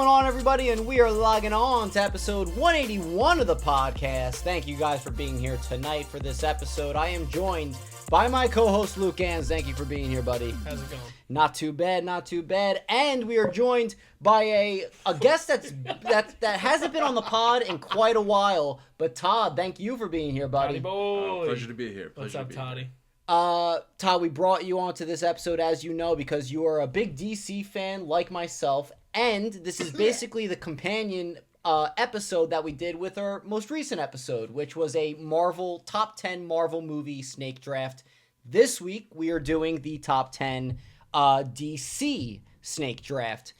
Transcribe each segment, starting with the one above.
on, everybody? And we are logging on to episode 181 of the podcast. Thank you guys for being here tonight for this episode. I am joined by my co-host Luke Gans. Thank you for being here, buddy. How's it going? Not too bad, not too bad. And we are joined by a guest that hasn't been on the pod in quite a while. But Todd, thank you for being here, buddy. Pleasure to be here. What's up, Toddy? Todd, we brought you onto this episode, as you know, because you are a big DC fan like myself, and this is basically the companion episode that we did with our most recent episode, which was a Marvel top 10 Marvel movie snake draft. This week, we are doing the top 10 DC snake draft.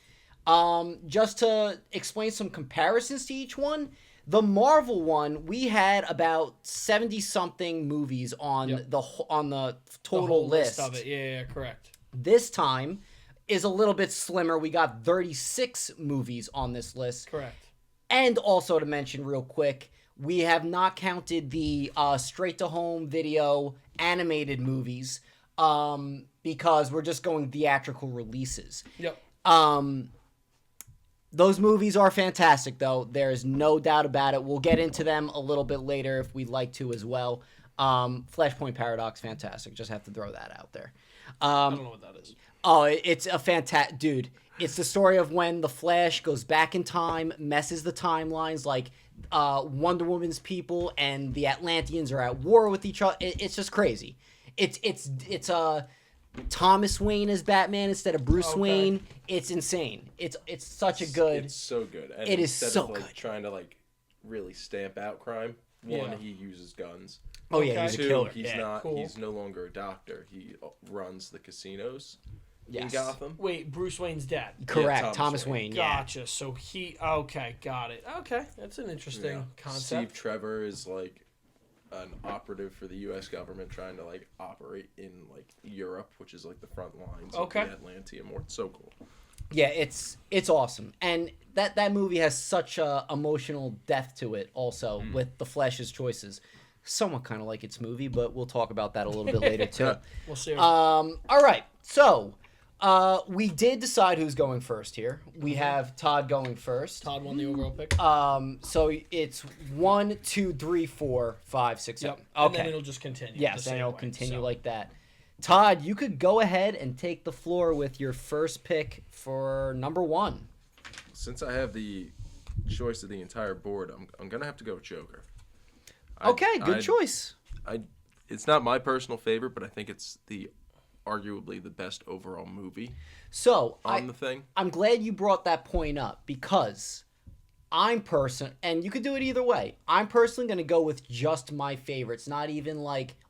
Just to explain some comparisons to each one, the Marvel one, we had about 70-something movies on the total list of it. Yeah, correct. This time is a little bit slimmer. We got 36 movies on this list. Correct. And also to mention real quick, we have not counted the straight-to-home video animated movies because we're just going theatrical releases. Yep. Those movies are fantastic, though. There's no doubt about it. We'll get into them a little bit later if we'd like to as well. Flashpoint Paradox, fantastic. Just have to throw that out there. I don't know what that is. Oh, it's a fantastic... Dude, it's the story of when the Flash goes back in time, messes the timelines, like Wonder Woman's people and the Atlanteans are at war with each other. It's just crazy. It's Thomas Wayne as Batman instead of Bruce Wayne. It's insane. It's such a good... It's so good. And it is so of, good. Trying to really stamp out crime. One, he uses guns. Oh yeah, he's a killer. He's no longer a doctor. He runs the casinos in Gotham. Wait, Bruce Wayne's dad. Correct, Yeah, Thomas Wayne. Gotcha. So got it. Okay, that's an interesting concept. Steve Trevor is an operative for the U.S. government trying to operate in Europe, which is the front lines of the Atlantean War. It's so cool. Yeah, it's awesome, and that movie has such a emotional depth to it. Also, with the Flash's choices, somewhat kind of like its movie, but we'll talk about that a little bit later too. We'll see. All right, so we did decide who's going first here. We have Todd going first. Todd won the overall pick. So it's 1, 2, 3, 4, 5, 6, 7. Okay, and then it'll just continue. Yes, and it'll continue like that. Todd, you could go ahead and take the floor with your first pick for number 1. Since I have the choice of the entire board, I'm gonna have to go with Joker. Okay, good choice. It's not my personal favorite, but I think it's arguably the best overall movie. So the thing. I'm glad you brought that point up because and you could do it either way. I'm personally going to go with just my favorites, not even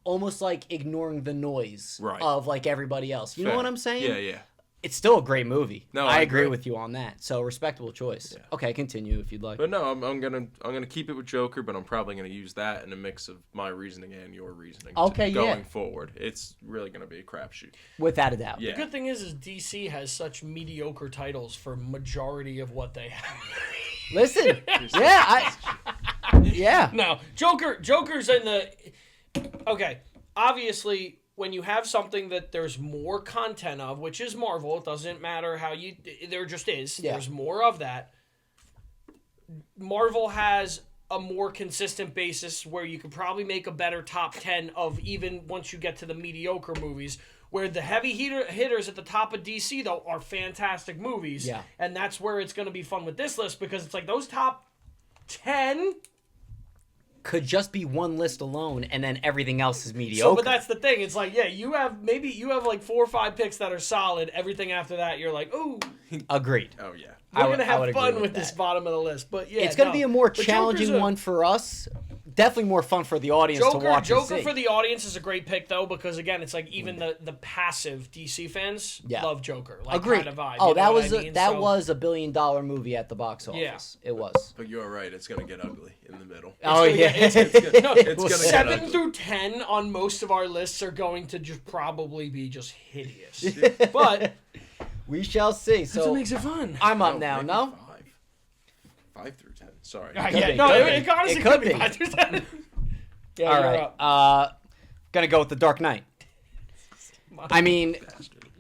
almost ignoring the noise of everybody else. You know what I'm saying? Yeah. It's still a great movie. No, I agree with you on that. So respectable choice. Yeah. Okay, continue if you'd like. But no, I'm gonna keep it with Joker, but I'm probably gonna use that in a mix of my reasoning and your reasoning. Going forward, it's really gonna be a crapshoot. Without a doubt. The good thing is DC has such mediocre titles for majority of what they have. Listen, No, Joker's in the... Okay, obviously, when you have something that there's more content of, which is Marvel, it doesn't matter how you... There just is. Yeah. There's more of that. Marvel has a more consistent basis where you could probably make a better top 10 of even once you get to the mediocre movies, where the heavy hitters at the top of DC, though, are fantastic movies. Yeah. And that's where it's going to be fun with this list, because it's those top 10... could just be one list alone, and then everything else is mediocre. But that's the thing. It's you have 4 or 5 picks that are solid. Everything after that, you're ooh. Agreed. Oh, yeah. We're going to have fun with this bottom of the list. But yeah, it's going to be a more challenging one for us. Definitely more fun for the audience to watch. Joker for the audience is a great pick, though, because, again, it's even the passive DC fans love Joker. Agreed. Kind of vibe, that was was $1 billion movie at the box office. Yeah. It was. But you're right. It's going to get ugly in the middle. It's 7 through 10 on most of our lists are going to just probably be just hideous. But we shall see. So that's what makes it fun. I'm up now. No. 5 through 10. Sorry. It honestly could be 5 through 10. All right. Gonna go with The Dark Knight. I mean,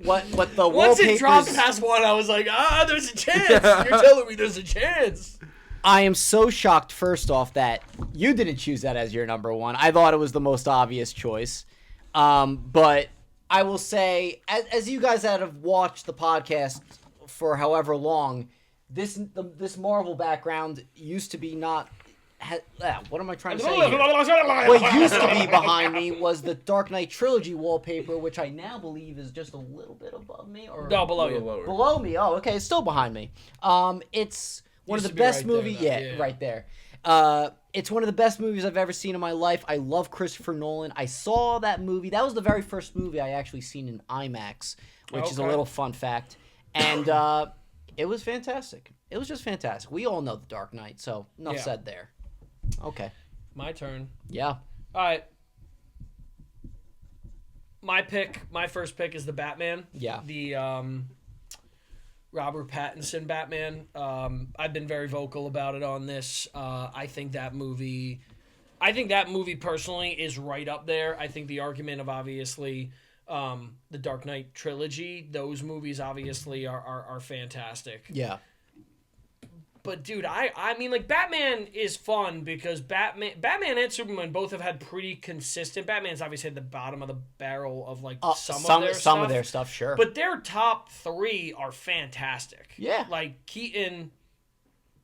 what the Once it dropped wallpapers... past 1, I was like, there's a chance. You're telling me there's a chance. I am so shocked, first off, that you didn't choose that as your number 1. I thought it was the most obvious choice. But I will say, as you guys that have watched the podcast for however long, this Marvel background used to be not... what am I trying to say here? What used to be behind me was the Dark Knight Trilogy wallpaper, which I now believe is just a little bit above me. Or No, below you. Lower. Below me. Oh, okay. It's still behind me. It's one of the best movies. Yeah, right there. It's one of the best movies I've ever seen in my life. I love Christopher Nolan. I saw that movie. That was the very first movie I actually seen in IMAX, which is a little fun fact. And it was fantastic. It was just fantastic. We all know The Dark Knight, so enough said there. Okay. My turn. Yeah. All right. My first pick is the Batman. Yeah. The Robert Pattinson Batman. I've been very vocal about it on this. I think that movie personally is right up there. I think the argument of obviously the Dark Knight trilogy, those movies obviously are fantastic. Yeah. But dude, I mean, like, Batman is fun because Batman and Superman both have had pretty consistent. Batman's obviously at the bottom of the barrel of like some of their stuff, sure. But their top 3 are fantastic. Yeah, like Keaton,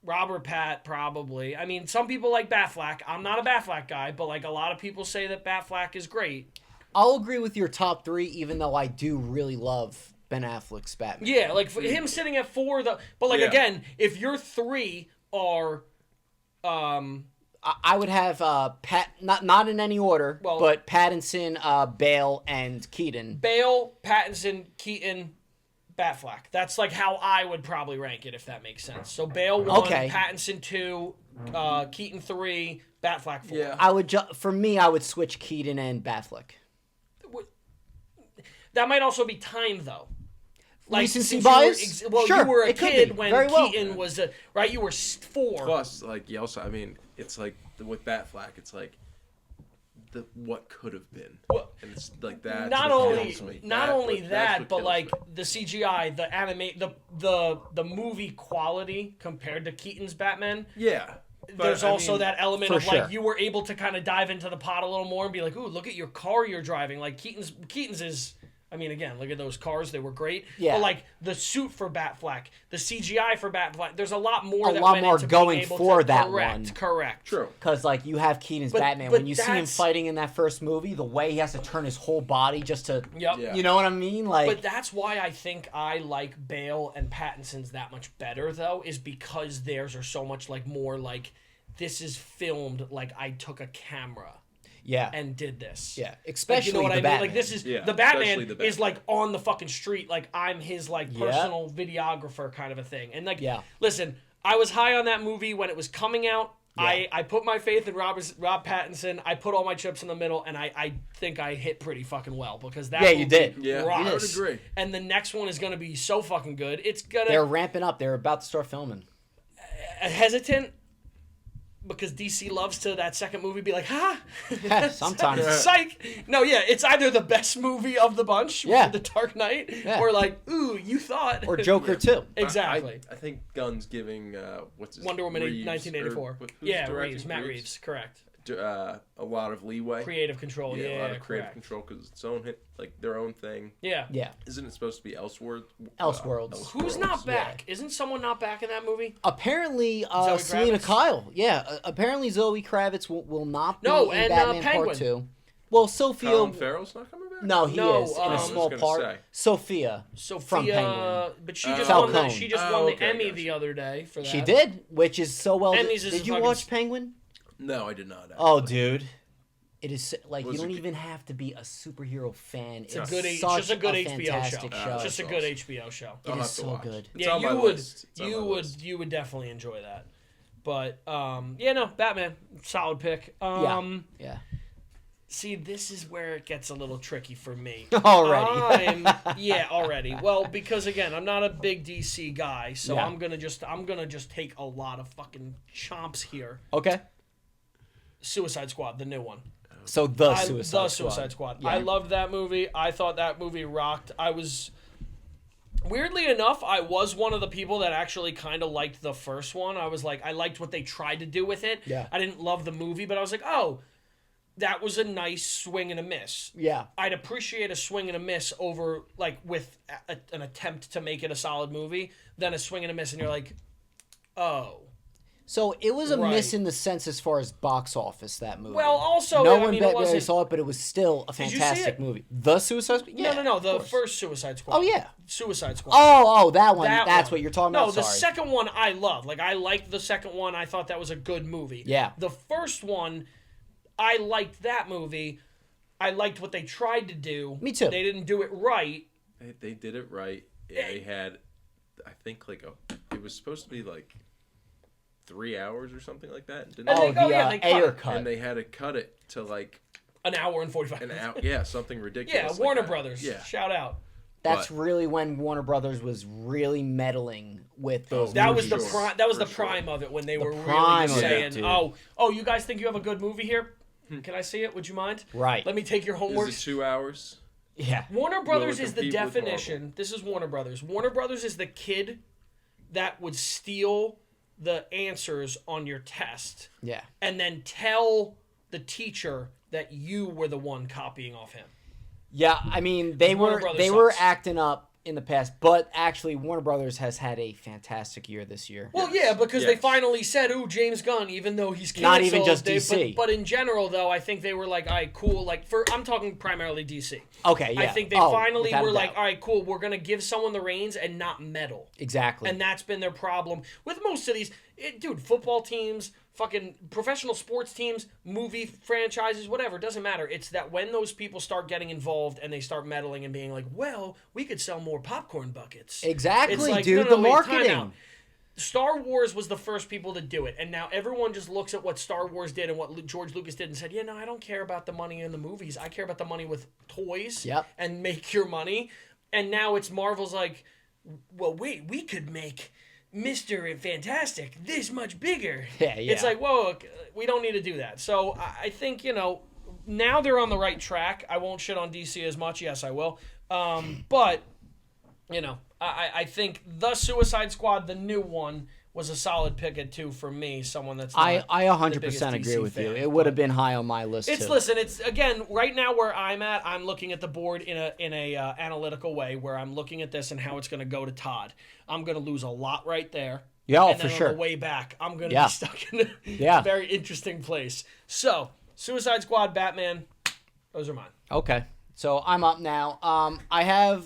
Robert Pat, probably. I mean, some people like Batfleck. I'm not a Batfleck guy, but like a lot of people say that Batfleck is great. I'll agree with your top 3, even though I do really love Ben Affleck's Batman. Yeah, like for him sitting at 4, but like again, if your 3 are, I would have Pat, not in any order, but Pattinson, Bale, and Keaton. Bale, Pattinson, Keaton, Batfleck. That's like how I would probably rank it, if that makes sense. So Bale 1, Pattinson 2, Keaton 3, Batfleck 4. Yeah. I would for me, I would switch Keaton and Batfleck. That might also be time, though. Like, recency bias? Sure, you were a kid when well. Keaton was right. You were 4. Plus, like, you also, I mean, it's like with Batfleck, it's like what could have been, and it's like that. Not only that, but like the CGI, the movie quality compared to Keaton's Batman. Yeah. There's also that element of like you were able to kind of dive into the pot a little more and be like, ooh, look at your car you're driving. Like Keaton's is. I mean, again, look at those cars; they were great. Yeah. But like the suit for Batfleck, the CGI for Batfleck, there's a lot more. Going for that one. Correct. True. Because like you have Keaton's Batman, when you see him fighting in that first movie, the way he has to turn his whole body just to, you know what I mean? Like, but that's why I think I like Bale and Pattinson's that much better, though, is because theirs are so much like more like this is filmed like I took a camera. Yeah. And did this. Yeah. Especially you know what I mean? Batman. Like this is the Batman is like on the fucking street, like I'm his like personal videographer kind of a thing. And like listen, I was high on that movie when it was coming out. Yeah. I put my faith in Rob Pattinson. I put all my chips in the middle, and I think I hit pretty fucking well because that movie you did. Yeah, rocks. I would agree. And the next one is gonna be so fucking good. They're ramping up. They're about to start filming. Hesitant. Because DC loves to that second movie be like, sometimes. Psych. No, yeah, it's either the best movie of the bunch, The Dark Knight, or like, ooh, you thought. Or Joker too. Exactly. I think Gunn's giving what's his Wonder Woman Reeves, 1984. Matt Reeves, correct. A lot of leeway, creative control, a lot of creative control because it's their own thing. Yeah. Isn't it supposed to be Elseworlds? Who's not back? Isn't someone not back in that movie? Apparently, Selena Kyle. Yeah, apparently Zoe Kravitz will not be in Batman Penguin. Part 2. Well, Sophia. Colin Farrell's not coming back. No, he is in a small part. Sophia from Penguin. But she just won the Emmy gotcha. the other day for that. She did, which is so well. Did you watch Penguin? No, I did not. Actually. Oh, dude. It is like you don't even have to be a superhero fan. It's just a good HBO show. Just a good HBO show. It is so good. Yeah, you would definitely enjoy that. But Batman, solid pick. Yeah. See, this is where it gets a little tricky for me. Already. Already. Well, because again, I'm not a big DC guy, so I'm gonna just take a lot of fucking chomps here. Okay. Suicide Squad, the new one. So the Suicide Squad. Yeah. I loved that movie. I thought that movie rocked. I Weirdly enough, I was one of the people that actually kind of liked the first one. I was like, I liked what they tried to do with it. Yeah. I didn't love the movie, but I was like, oh, that was a nice swing and a miss. Yeah. I'd appreciate a swing and a miss over, like, with an attempt to make it a solid movie than a swing and a miss, and you're like, oh. So it was a Right. miss in the sense as far as box office, that movie. Well, also, no I one mean, bet it really wasn't... saw it, but it was still a you see fantastic it? movie. The Suicide Squad? Yeah, No, of the course. first Suicide Squad. Oh, yeah. Suicide Squad. Oh, that one. That That's one. what you're talking No, about. the Sorry. second one I love. Like, I liked the second one. I thought that was a good movie. Yeah. The first one, I liked that movie. I liked what they tried to do. Me too. They didn't do it right. They did it right. They had, I think, like it was supposed to be like 3 hours or something like that. Didn't And they? they- they cut Ayer it. cut. And they had to cut it to like An hour and 45 an minutes. hour. Yeah, something ridiculous. Yeah, like Warner that. Brothers. Yeah. Shout out. That's But- really when Warner Brothers was really meddling with those That movies. was the Sure. prime. That was For the sure. prime of it when they were prime really of it, saying, dude. "Oh, you guys think you have a good movie here? Can I see it? Would you mind? Right. Let me take your homework." Is it 2 hours? Yeah. Warner Brothers Will it is the compete with definition. This is Warner Brothers. Warner Brothers is the kid that would steal the answers on your test Yeah. and then tell the teacher that you were the one copying off him. Yeah, I mean they Warner were Brothers were sucks. acting up in the past, but actually Warner Brothers has had a fantastic year this year. Well, yeah, because they Yes. finally said, "Ooh, James Gunn," even though he's canceled. Not even just DC. But in general, though, I think they were like, "All right, cool." Like Oh, I'm talking primarily DC. Okay, yeah. I think they Oh, finally without a were like, doubt. "All right, cool. We're gonna give someone the reins and not meddle." Exactly. And that's been their problem with most of these. Dude, football teams, fucking professional sports teams, movie franchises, whatever, doesn't matter. It's that when those people start getting involved and they start meddling and being like, well, we could sell more popcorn buckets. Exactly, It's like, dude, no, the wait, time marketing. out. Star Wars was the first people to do it, and now everyone just looks at what Star Wars did and what George Lucas did and said, yeah, no, I don't care about the money in the movies. I care about the money with toys Yep. and make your money. And now it's Marvel's like, well, wait, we could make Mr. Fantastic this much bigger. Yeah. It's like, whoa, we don't need to do that. So I think, now they're on the right track. I won't shit on DC as much. Yes, I will. But, I think the Suicide Squad, the new one, was a solid pick at 2 for me. Someone that's not I the biggest 100% agree DC with you. fan, It would have but- been high on my list too. Listen, it's again right now where I'm at. I'm looking at the board in a analytical way where I'm looking at this and how it's going to go to Todd. I'm going to lose a lot right there. Yeah, oh, and for then sure. on the way back, I'm going to Yeah. be stuck in a Yeah. very interesting place. So, Suicide Squad, Batman, those are mine. Okay, so I'm up now. I have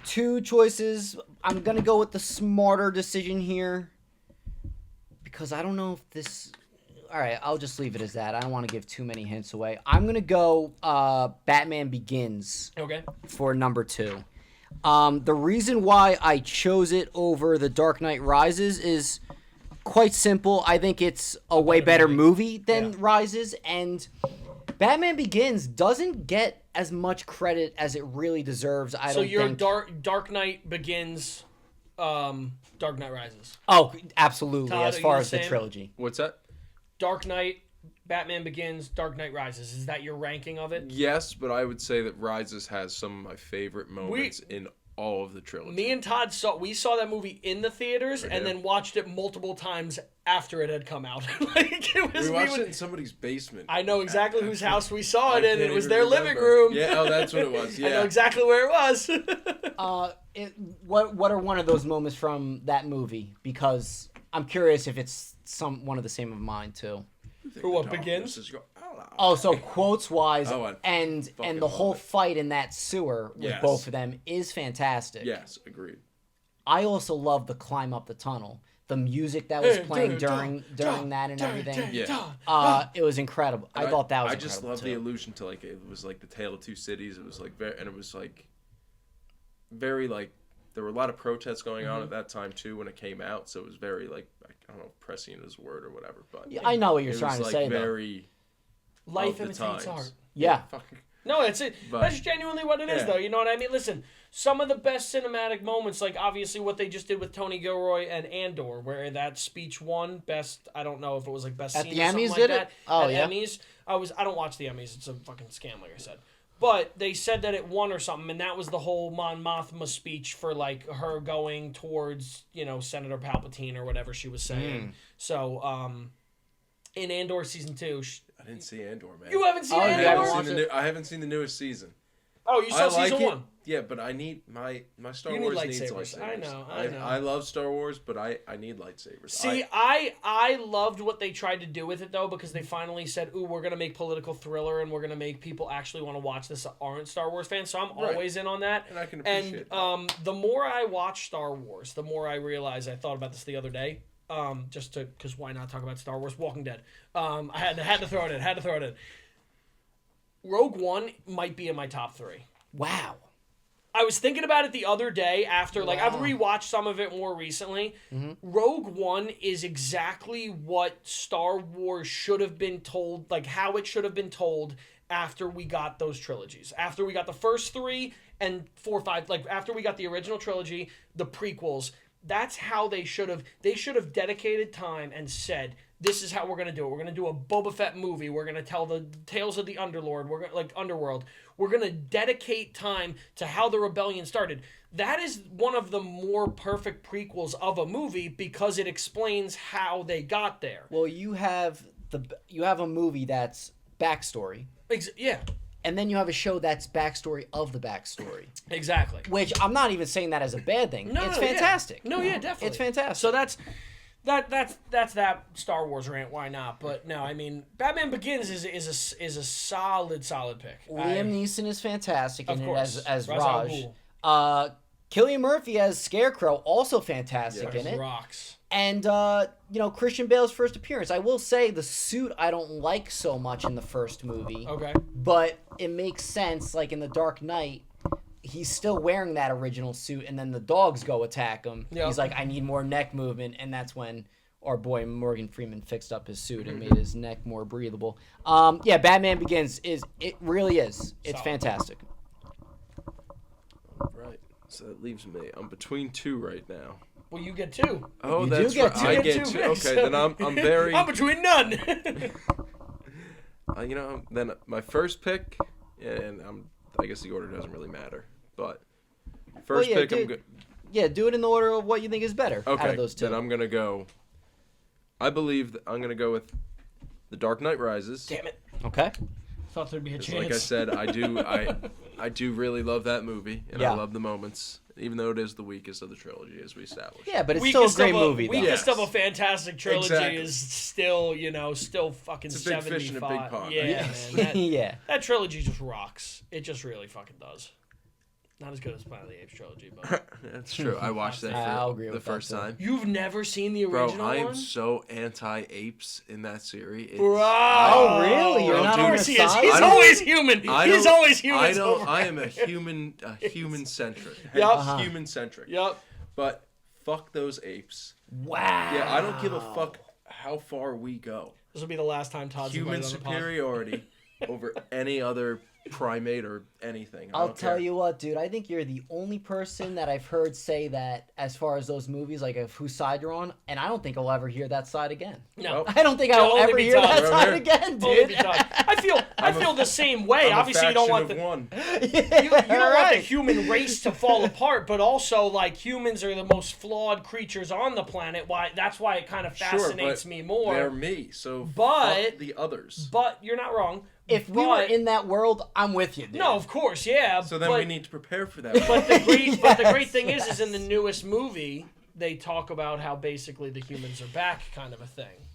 2 choices. I'm gonna go with the smarter decision here because I don't know if this. All right, I'll just leave it as that. I don't want to give too many hints away. I'm gonna go Batman Begins Okay. for number 2. The reason why I chose it over The Dark Knight Rises is quite simple. I think it's a way better movie than Yeah. Rises, and Batman Begins doesn't get as much credit as it really deserves. I So don't your think. Dark Knight Begins, Dark Knight Rises. Oh, absolutely. Todd, as are far you as the the same? trilogy. What's that? Dark Knight, Batman Begins, Dark Knight Rises. Is that your ranking of it? Yes, but I would say that Rises has some of my favorite moments in all of the trilogy. Me and Todd saw that movie in the theaters and then watched it multiple times after it had come out. we watched it in somebody's basement. I know exactly whose house we saw I it in. can't It was even their remember. living room. Yeah, oh, that's what it was. Yeah. I know exactly where it was. What are one of those moments from that movie? Because I'm curious if it's one of the same of mine too. For what, Begins? Oh, so quotes wise, Oh, and fucking the whole love it. fight in that sewer with Yes. both of them is fantastic. Yes, agreed. I also love the climb up the tunnel. The music that was Hey, playing dude, during Todd, that and everything. Yeah. It was incredible. I thought that was I just incredible love the too. allusion to like it was like the Tale of Two Cities. It was like very, and it was like very like there were a lot of protests going on at that time too when it came out. So it was very like I don't know if prescient is a word or whatever, but Yeah, I know what you're it trying was to like say though. very Life of the imitates times. art. Yeah. Fucking, No, that's it. But- That's genuinely what it is, Yeah. though. You know what I mean? Listen, some of the best cinematic moments, like obviously what they just did with Tony Gilroy and Andor, where that speech won best. I don't know if it was like best At scene the or something Emmys, like did it? that. Oh, At yeah. Emmys, I don't watch the Emmys. It's a fucking scam, like I said. But they said that it won or something, and that was the whole Mon Mothma speech for like her going towards, Senator Palpatine or whatever she was saying. So, in Andor season 2, I didn't see Andor, man. You haven't seen Andor? I haven't seen the newest season. Oh, you saw season 1? Yeah, but I need my Star you Wars need needs lightsabers. I know. I love Star Wars, but I need lightsabers. See, I loved what they tried to do with it though, because they finally said, "Ooh, we're gonna make political thriller, and we're gonna make people actually want to watch this that aren't Star Wars fans." So I'm always in on that. And I can appreciate that. The more I watch Star Wars, the more I realize. I thought about this the other day. Because why not talk about Star Wars? Walking Dead. I had to throw it in. Rogue One might be in my top 3. Wow. I was thinking about it the other day after, I've rewatched some of it more recently. Mm-hmm. Rogue One is exactly what Star Wars should have been told, how it should have been told after we got those trilogies. After we got the first 3 and 4, 5, after we got the original trilogy, the prequels, that's how they should have dedicated time and said, this is how we're going to do it. We're going to do a Boba Fett movie. We're going to tell the tales of the Underlord. We're going Underworld. We're going to dedicate time to how the rebellion started. That is one of the more perfect prequels of a movie because it explains how they got there. Well, you have a movie that's backstory. Yeah. And then you have a show that's backstory of the backstory. Exactly. Which I'm not even saying that as a bad thing. It's fantastic. Yeah. No, yeah, definitely. It's fantastic. So that's that Star Wars rant. Why not? But no, I mean, Batman Begins is a solid pick. Liam Neeson is fantastic in it as Raj. Cillian Murphy as Scarecrow, also fantastic in it. Rocks. And Christian Bale's first appearance. I will say the suit I don't like so much in the first movie. Okay. But it makes sense. Like in The Dark Knight, he's still wearing that original suit, and then the dogs go attack him. Yep. He's like, I need more neck movement, and that's when our boy Morgan Freeman fixed up his suit and made his neck more breathable. Batman Begins really is. It's fantastic. All right. So that leaves me. I'm between 2 right now. Well, you get 2. Oh, you that's right. I get 2. Okay, then I'm very. I'm between none. Then my first pick, and I guess the order doesn't really matter, but first pick, I'm good. Yeah, do it in the order of what you think is better out of those 2. Then I'm gonna go. I believe that I'm gonna go with The Dark Knight Rises. Damn it. Okay. Thought there'd be a chance. Like I said, I do really love that movie, and I love the moments, even though it is the weakest of the trilogy, as we established. Yeah, but it's still a great movie. Weakest of a fantastic trilogy is still, fucking 75. It's a big fish in a big pond. Yeah, man. That trilogy just rocks. It just really fucking does. Not as good as Planet of the Apes trilogy, but that's true. I watched that for the first time. You've never seen the original Bro, I am one? so anti-apes in that series. Bro, oh really? You're not on his side? He's always human. He's always human. I am a human centric. Yep. Human centric. Yep. But fuck those apes. Wow. Yeah, I don't give a fuck how far we go. This will be the last time Todd's human superiority over any other primate or anything. I'll tell you what, dude. I think you're the only person that I've heard say that as far as those movies, like of whose side you're on, and I don't think I'll ever hear that side again. No, I don't think I'll ever hear that side again, dude. I feel the same way. Obviously, you don't want you don't want the human race to fall apart, but also like humans are the most flawed creatures on the planet. That's why it kind of fascinates me more. They're me, so fuck the others. But you're not wrong. If we were in that world, I'm with you, dude. No, of course, yeah. So then we need to prepare for that. But the great thing is in the newest movie, they talk about how basically the humans are back, kind of a thing,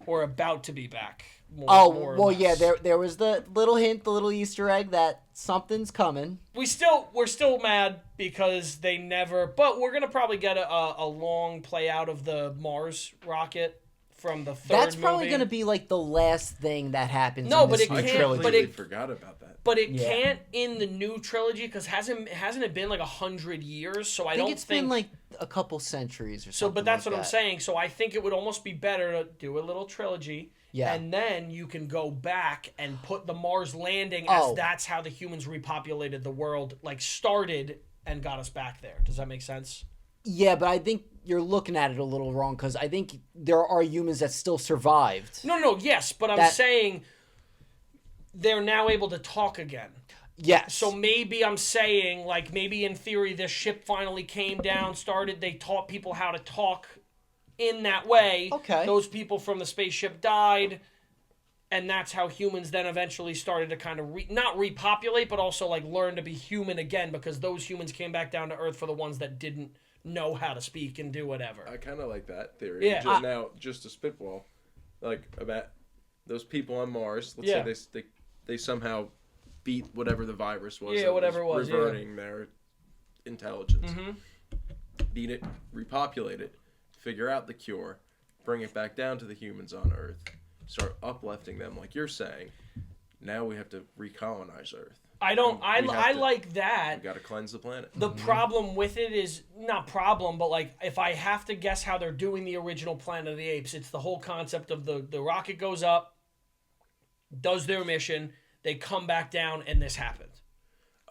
or about to be back. More or less. There was the little hint, the little Easter egg that something's coming. We're still mad because they never. But we're gonna probably get a long play out of the Mars rocket. From the third That's probably movie. going to be like the last thing that happens No, in this new trilogy. I completely forgot about that. But it can't in the new trilogy because hasn't it been like 100 years? So I don't think it's been like a couple centuries or something. So, but that's like what I'm saying. So I think it would almost be better to do a little trilogy. Yeah. And then you can go back and put the Mars landing as that's how the humans repopulated the world, like started and got us back there. Does that make sense? Yeah, but I think you're looking at it a little wrong because I think there are humans that still survived. No, yes, but I'm saying they're now able to talk again. Yes. So maybe I'm saying, like, maybe in theory this ship finally came down, they taught people how to talk in that way. Okay. Those people from the spaceship died, and that's how humans then eventually started to kind of not repopulate, but also like learn to be human again, because those humans came back down to Earth for the ones that didn't know how to speak and do whatever. I kind of like that theory. Yeah. Now, just to spitball, like about those people on Mars. Let's say they somehow beat whatever the virus was. Yeah, whatever it was. Reverting their intelligence. Mm-hmm. Beat it, repopulate it, figure out the cure, bring it back down to the humans on Earth, start uplifting them like you're saying. Now we have to recolonize Earth. I like that. We got to cleanse the planet. The problem with it is not problem, but like if I have to guess how they're doing the original Planet of the Apes, it's the whole concept of the rocket goes up, does their mission, they come back down, and this happens.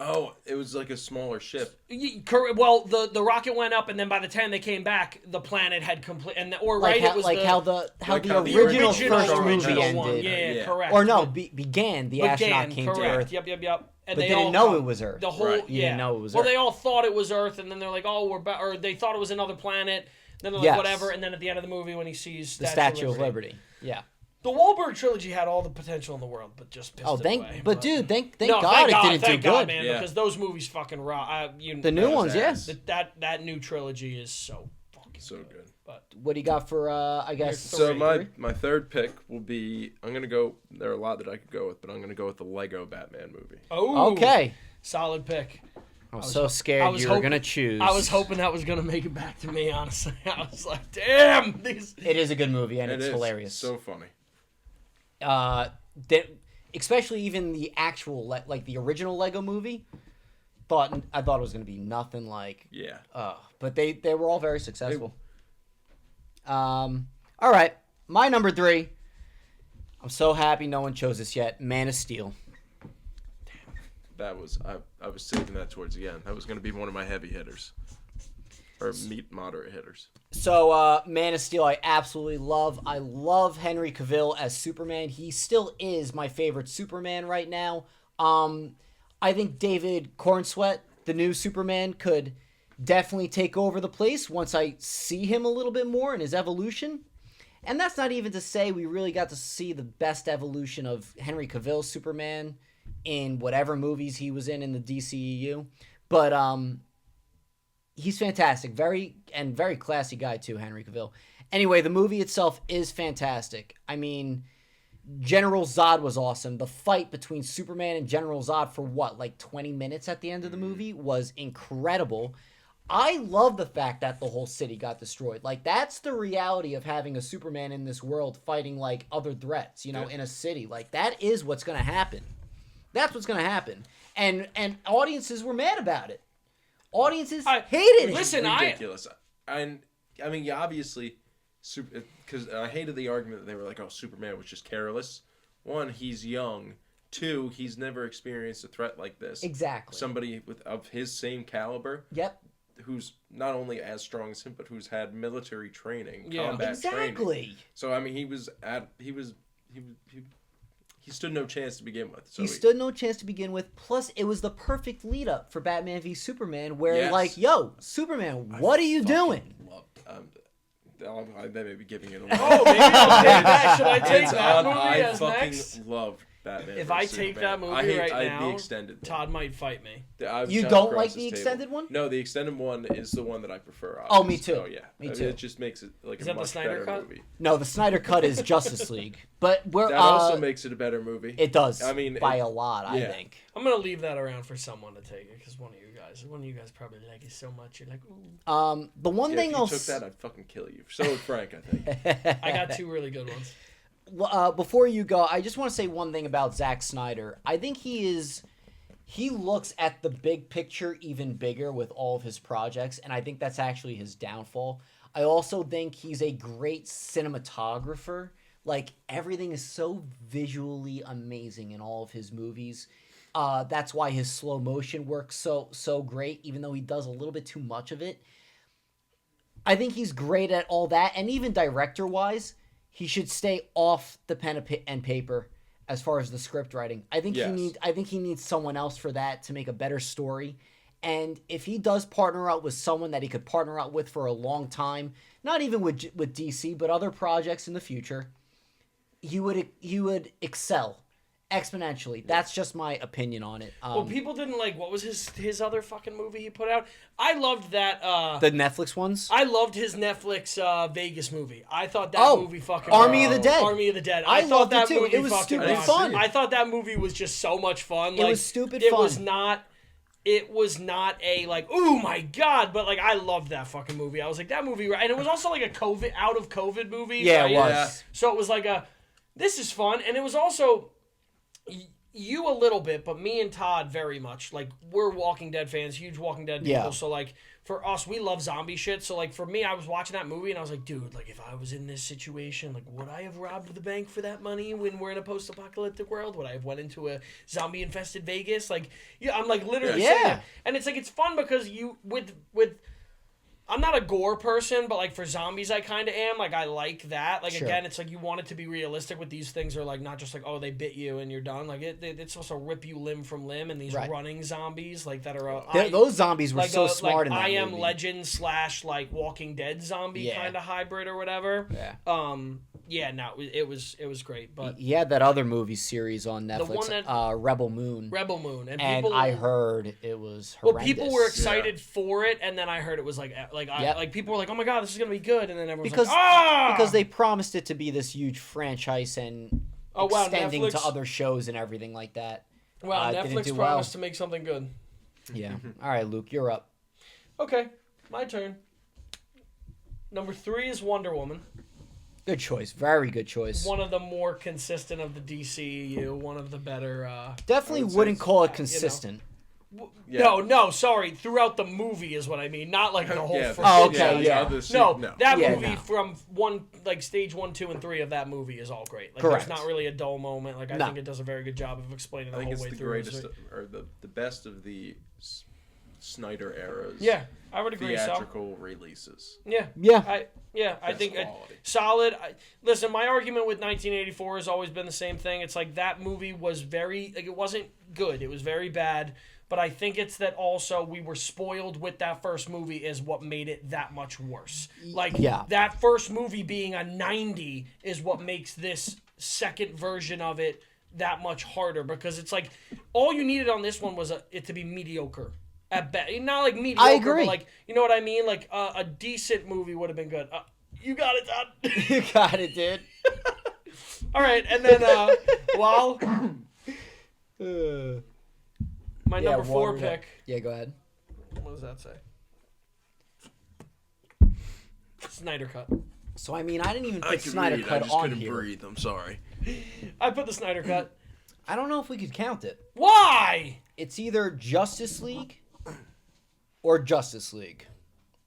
Oh, it was like a smaller ship. Well, the rocket went up, and then by the time they came back, the planet had complete. How the original first movie ended. Yeah, correct. Or no, began. The astronaut came to Earth. Yep. And but they didn't know it was Earth. The whole You didn't know it was Earth. Well, they all thought it was Earth, and then they're like, "Oh, we're back," or they thought it was another planet. Then they're like, "Whatever." And then at the end of the movie, when he sees the Statue of Liberty, the Wahlberg trilogy had all the potential in the world, but just pissed it away. But dude, thank God it didn't do good, man, because those movies fucking raw. The new ones, yes. That new trilogy is so fucking good. But what do you got for? I guess. So my third pick will be. I'm gonna go. There are a lot that I could go with, but I'm gonna go with the Lego Batman movie. Oh, okay. Solid pick. I was so scared you were gonna choose. I was hoping that was gonna make it back to me. Honestly, I was like, "Damn, these." It is a good movie and it's hilarious. So funny. Especially even the actual like the original Lego movie. I thought it was gonna be nothing like. Yeah. But they were all very successful. All right, my number 3. I'm so happy no one chose this yet. Man of Steel. That was I was saving that towards the end. That was going to be one of my heavy hitters, or moderate hitters. So Man of Steel, I absolutely love. I love Henry Cavill as Superman. He still is my favorite Superman right now. I think David Cornsweet, the new Superman, could definitely take over the place once I see him a little bit more in his evolution. And that's not even to say we really got to see the best evolution of Henry Cavill's Superman in whatever movies he was in the DCEU. But he's fantastic. Very classy guy too, Henry Cavill. Anyway, the movie itself is fantastic. I mean, General Zod was awesome. The fight between Superman and General Zod for 20 minutes at the end of the movie was incredible. I love the fact that the whole city got destroyed. Like, that's the reality of having a Superman in this world fighting, like, other threats, in a city. Like, that is what's going to happen. That's what's going to happen. And audiences were mad about it. Audiences hated it. Listen, ridiculous. I mean, obviously, because I hated the argument that they were like, oh, Superman was just careless. One, he's young. Two, he's never experienced a threat like this. Exactly. Somebody of his same caliber. Yep. Who's not only as strong as him, but who's had military training, combat training. Exactly. So I mean, he stood no chance to begin with. So he stood no chance to begin with. Plus, it was the perfect lead up for Batman v Superman, where yo, Superman, what are you doing? I may be giving it a Oh, maybe I'll take that. Should I take that movie I as fucking next? love Batman. If I take that movie now, the extended one. Todd might fight me. You don't like the extended one? No, the extended one is the one that I prefer. Oh, me too. Oh, yeah. Me too. It just makes it like a much better movie. No, the Snyder Cut is Justice League, but that also makes it a better movie. It does. I mean, by a lot. I think. I'm gonna leave that around for someone to take it because one of you guys probably like it so much. You're like, ooh. The one thing if you took that, I'd fucking kill you. So would Frank, I think. I got 2 really good ones. Before you go, I just want to say one thing about Zack Snyder. I think he looks at the big picture even bigger with all of his projects, and I think that's actually his downfall. I also think he's a great cinematographer. Like, everything is so visually amazing in all of his movies. That's why his slow motion works so great, even though he does a little bit too much of it. I think he's great at all that, and even director-wise, he should stay off the pen and paper as far as the script writing. I think Yes. he needs someone else for that to make a better story. And if he does partner up with someone that he could partner up with for a long time, not even with DC, but other projects in the future, he would excel exponentially. That's just my opinion on it. Well, people didn't like, what was his other fucking movie he put out? I loved that. The Netflix ones? I loved his Netflix Vegas movie. I thought that movie fucking Army of the Dead. Army of the Dead. I thought loved it that too. movie It was fucking stupid rocked. fun. I thought that movie was just so much fun. It was stupid it fun. It was not a like, oh my god, but like I loved that fucking movie. I was like, that movie, and it was also like a out of COVID movie. Yeah, right? it was. Yeah. So it was like this is fun, and it was also you a little bit, but me and Todd very much. Like, we're Walking Dead fans, huge Walking Dead people. Yeah. So like for us, we love zombie shit. So like for me, I was watching that movie and I was like, dude, like if I was in this situation, like would I have robbed the bank for that money when we're in a post-apocalyptic world? Would I have went into a zombie-infested Vegas? Like, yeah, I'm like literally Yeah. saying that. And it's like it's fun because you with I'm not a gore person, but like for zombies, I kind of am. Like I like that. Like Sure. again, it's like you want it to be realistic. With these things, are like not just like, oh, they bit you and you're done. Like it's also rip you limb from limb, and these Right. running zombies like that are Those zombies were like so smart in that I Am movie. Legend / like Walking Dead zombie Yeah. kind of hybrid or whatever. Yeah. Yeah, no, it was great, but He had that other movie series on Netflix, one that- Rebel Moon. Rebel Moon and And people I heard it was well, horrendous. people were excited for it, and then I heard it was like like people were like, oh my god, this is gonna be good, and then everyone's because like, ah, because they promised it to be this huge franchise and Oh, wow, extending Netflix- to other shows and everything like that. wow, didn't Netflix do promised to make something good. Yeah. All right, Luke, you're up. Okay, my turn. Number 3 is Wonder Woman. Good choice. Very good choice. One of the more consistent of the DCEU. One of the better. Definitely I would say wouldn't call it you know. consistent. Yeah. No, sorry. Throughout the movie is what I mean. Not like the whole. Yeah, first Oh, okay, movie. yeah. No. That Yeah, movie no. from stage 1, 2, and 3 of that movie is all great. Like, Correct. There's not really a dull moment. Like I No. think it does a very good job of explaining I the think whole it's way the through. greatest or the best of the Snyder eras. Yeah, I would agree. Theatrical releases. Yeah. Yeah. I Best think quality. solid. Listen, my argument with 1984 has always been the same thing. It's like that movie was very like it wasn't good. It was very bad. But I think it's that also we were spoiled with that first movie is what made it that much worse. Like Yeah. that first movie being a 90 is what makes this second version of it that much harder because it's like all you needed on this one was it to be mediocre. At best, not like mediocre, I agree. but like you know what I mean. Like a decent movie would have been good. You got it, Todd. You got it, dude. All right, and then well, my Yeah, number 4 Wonder Woman. pick. Yeah, go ahead. What does that say? Snyder Cut. So I mean, I didn't even I put could Snyder read. I Cut just on couldn't here. breathe. I'm sorry. I put the Snyder Cut. I don't know if we could count it. Why? It's either Justice League or Justice League,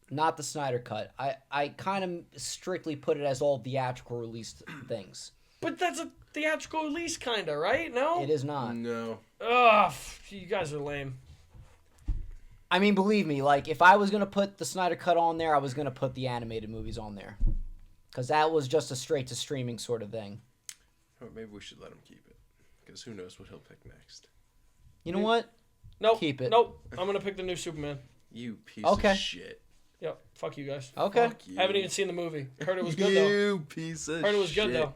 not the Snyder Cut. I kind of strictly put it as all theatrical released things. But that's a theatrical release, kinda, right? No. It is not. No. Ugh, you guys are lame. I mean, believe me, like, if I was going to put the Snyder Cut on there, I was going to put the animated movies on there. Because that was just a straight-to-streaming sort of thing. Oh, maybe we should let him keep it. Because who knows what he'll pick next. You know what? Nope. Keep it. Nope. I'm gonna pick the new Superman. You piece Okay. of shit. Yep. Fuck you guys. Okay. Fuck you. I haven't even seen the movie. Heard it was good though. You piece of Heard it was shit. good though.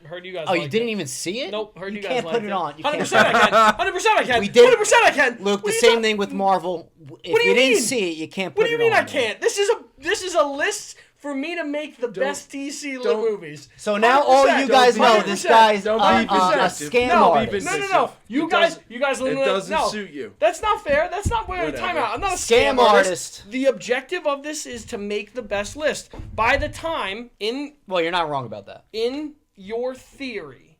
Heard you guys. Oh, you liked didn't it. even see it? Nope. Heard you, guys can't liked put it on. You 100% can't. I can. 100% I can. We did- 100% I can. Luke, What the are you same ta- thing with Marvel. If do you you didn't mean? see it, you can't put What do you it mean on I there. can't? This is a list for me to make the best DC don't- movies. So now all 100%. you guys know, 100%. this guy's Don't be a vindictive. scam No, artist. no. You guys It doesn't no. suit you. That's not fair. That's not wait, Whatever. time out. I'm not a Scam scam artist. The objective of this is to make the best list. By the time Well, you're not wrong about that. in your theory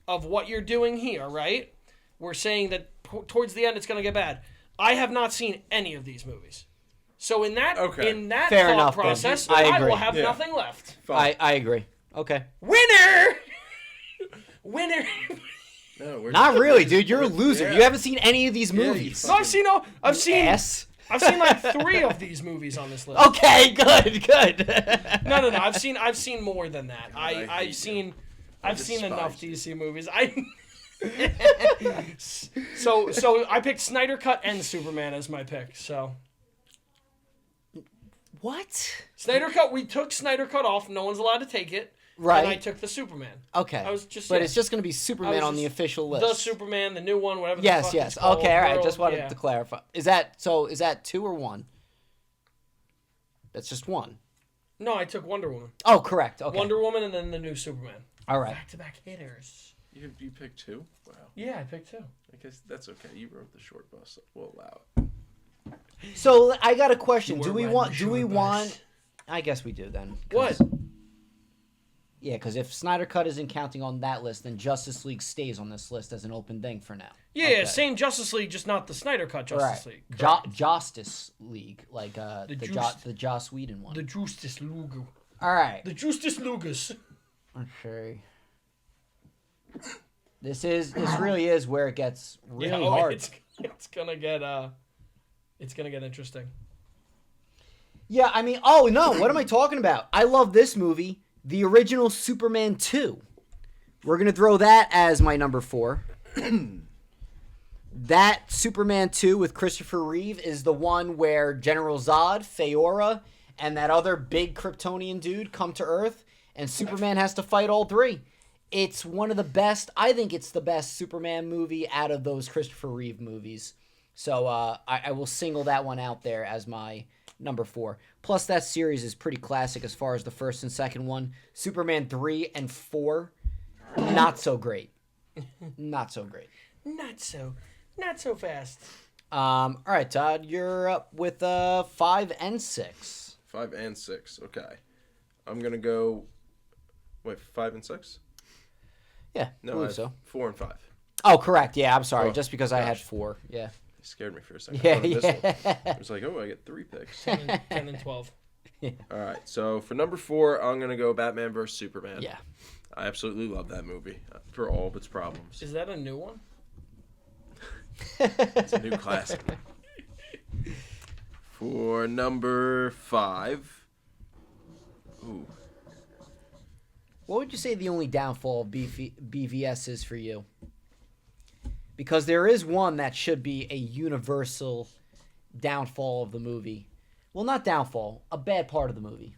of what you're doing here, right? We're saying that towards the end it's going to get bad. I have not seen any of these movies. So in that Fair thought enough, then. process, I I agree. will have Yeah. nothing left. Fine. I agree. Okay. Winner. Winner. No, we're Not really, dude. You're a loser. Yeah. You haven't seen any of these Yeah, you movies. No, I've seen Ass. I've seen like 3 of these movies on this list. Okay, good. No. I've seen more than that. I hate I've you. seen I enough despise you. DC movies. So I picked Snyder Cut and Superman as my pick. So What? Snyder Cut, we took Snyder Cut off. No one's allowed to take it. Right. And I took the Superman. Okay. But it's just going to be Superman on the official list. The Superman, the new one, whatever. Yes, the fuck yes. it's called, Okay, all right. world, Just wanted to clarify. Is that 2 or 1? That's just 1. No, I took Wonder Woman. Oh, correct. Okay. Wonder Woman and then the new Superman. All right. Back-to-back hitters. You picked 2? Wow. Yeah, I picked 2. I guess that's okay. You rode the short bus. We'll allow it. So I got a question. You Do were we riding want? the Do we short want? bus. I guess we do then. What? Yeah, because if Snyder Cut isn't counting on that list, then Justice League stays on this list as an open thing for now. Yeah, Okay. same Justice League, just not the Snyder Cut Justice League. Justice League, like the Joss Whedon one. The Justice League. All right. The Justice Lucas. Okay. This really is where it gets really hard. It's gonna get interesting. Yeah, I mean, oh no, what am I talking about? I love this movie, the original Superman 2. We're gonna throw that as my number 4. That Superman 2 with Christopher Reeve is the one where General Zod, Feora, and that other big Kryptonian dude come to Earth, and Superman has to fight all 3. It's one of the best. I think it's the best Superman movie out of those Christopher Reeve movies. So I will single that one out there as my number 4. Plus, that series is pretty classic as far as the first and second one. Superman 3 and 4, not so great. Not so great. Not so fast. All right, Todd, you're up with 5 and 6. 5 and 6. Okay. I'm going to go... Wait, 5 and 6? Yeah, No, I I believe have so. 4 and 5. Oh, correct. Yeah, I'm sorry. Oh, Just because I had 4. Yeah. You scared me for a second. Yeah, I missed one. yeah. I was like, oh, I get 3 picks. 10 and 12. All right, so for number 4, I'm going to go Batman vs. Superman. Yeah. I absolutely love that movie for all of its problems. Is that a new one? It's a new classic. For number 5, ooh, What would you say the only downfall of BVS is for you? Because there is one that should be a universal downfall of the movie. Well, not downfall, a bad part of the movie.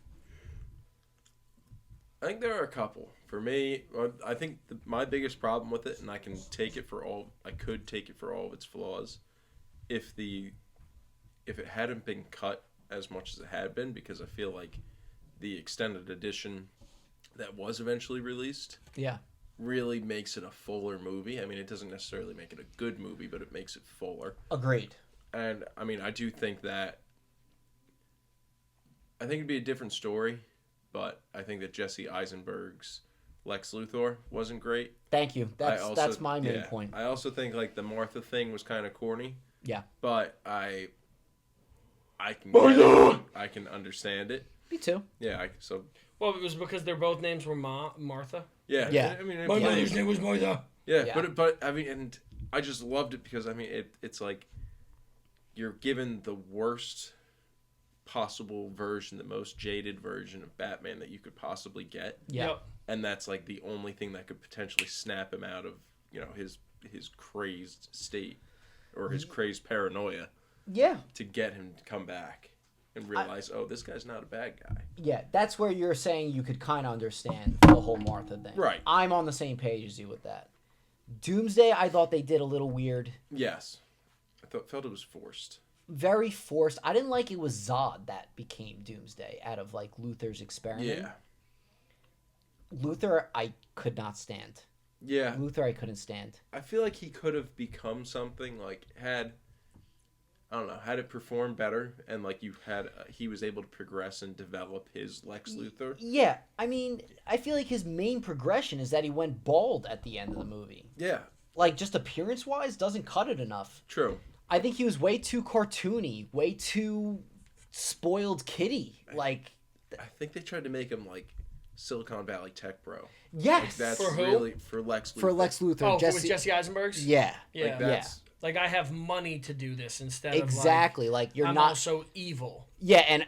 I think there are a couple. For me, I think my biggest problem with it, and I could take it for all of its flaws, if it hadn't been cut as much as it had been, because I feel like the extended edition that was eventually released, Yeah. really makes it a fuller movie. I mean, it doesn't necessarily make it a good movie, but it makes it fuller. Agreed. And I mean, I do think that it'd be a different story, but I think that Jesse Eisenberg's Lex Luthor wasn't great. Thank you. That's my main point. I also think like the Martha thing was kind of corny. Yeah. But I can get it. I can understand it. Me too. Yeah. Well, it was because their both names were Martha. Yeah. Yeah. I mean, My mother's name was Martha. Yeah, Yeah. but I mean, and I just loved it because I mean, it's like you're given the worst possible version, the most jaded version of Batman that you could possibly get. Yeah. Yep. And that's like the only thing that could potentially snap him out of, his crazed state or his crazed paranoia Yeah. to get him to come back and realize, this guy's not a bad guy. Yeah, that's where you're saying you could kind of understand the whole Martha thing. Right. I'm on the same page as you with that. Doomsday, I thought they did a little weird. Yes. I felt it was forced. Very forced. I didn't like it was Zod that became Doomsday out of like Luthor's experiment. Yeah. Luthor, I could not stand. Yeah. Luthor, I couldn't stand. I feel like he could have become something like had it performed better and like he was able to progress and develop his Lex Luthor. Yeah, I mean, I feel like his main progression is that he went bald at the end of the movie. Yeah. Like, just appearance-wise, doesn't cut it enough. True. I think he was way too cartoony, way too spoiled kitty. I think they tried to make him like Silicon Valley tech bro. Yes. Like that's For who? really for Lex Luthor. For Lex Luthor. Oh, with Jesse Eisenberg's? Yeah. Yeah. Like that's Like, I have money to do this instead Exactly. of Like you're I'm not also evil. Yeah, and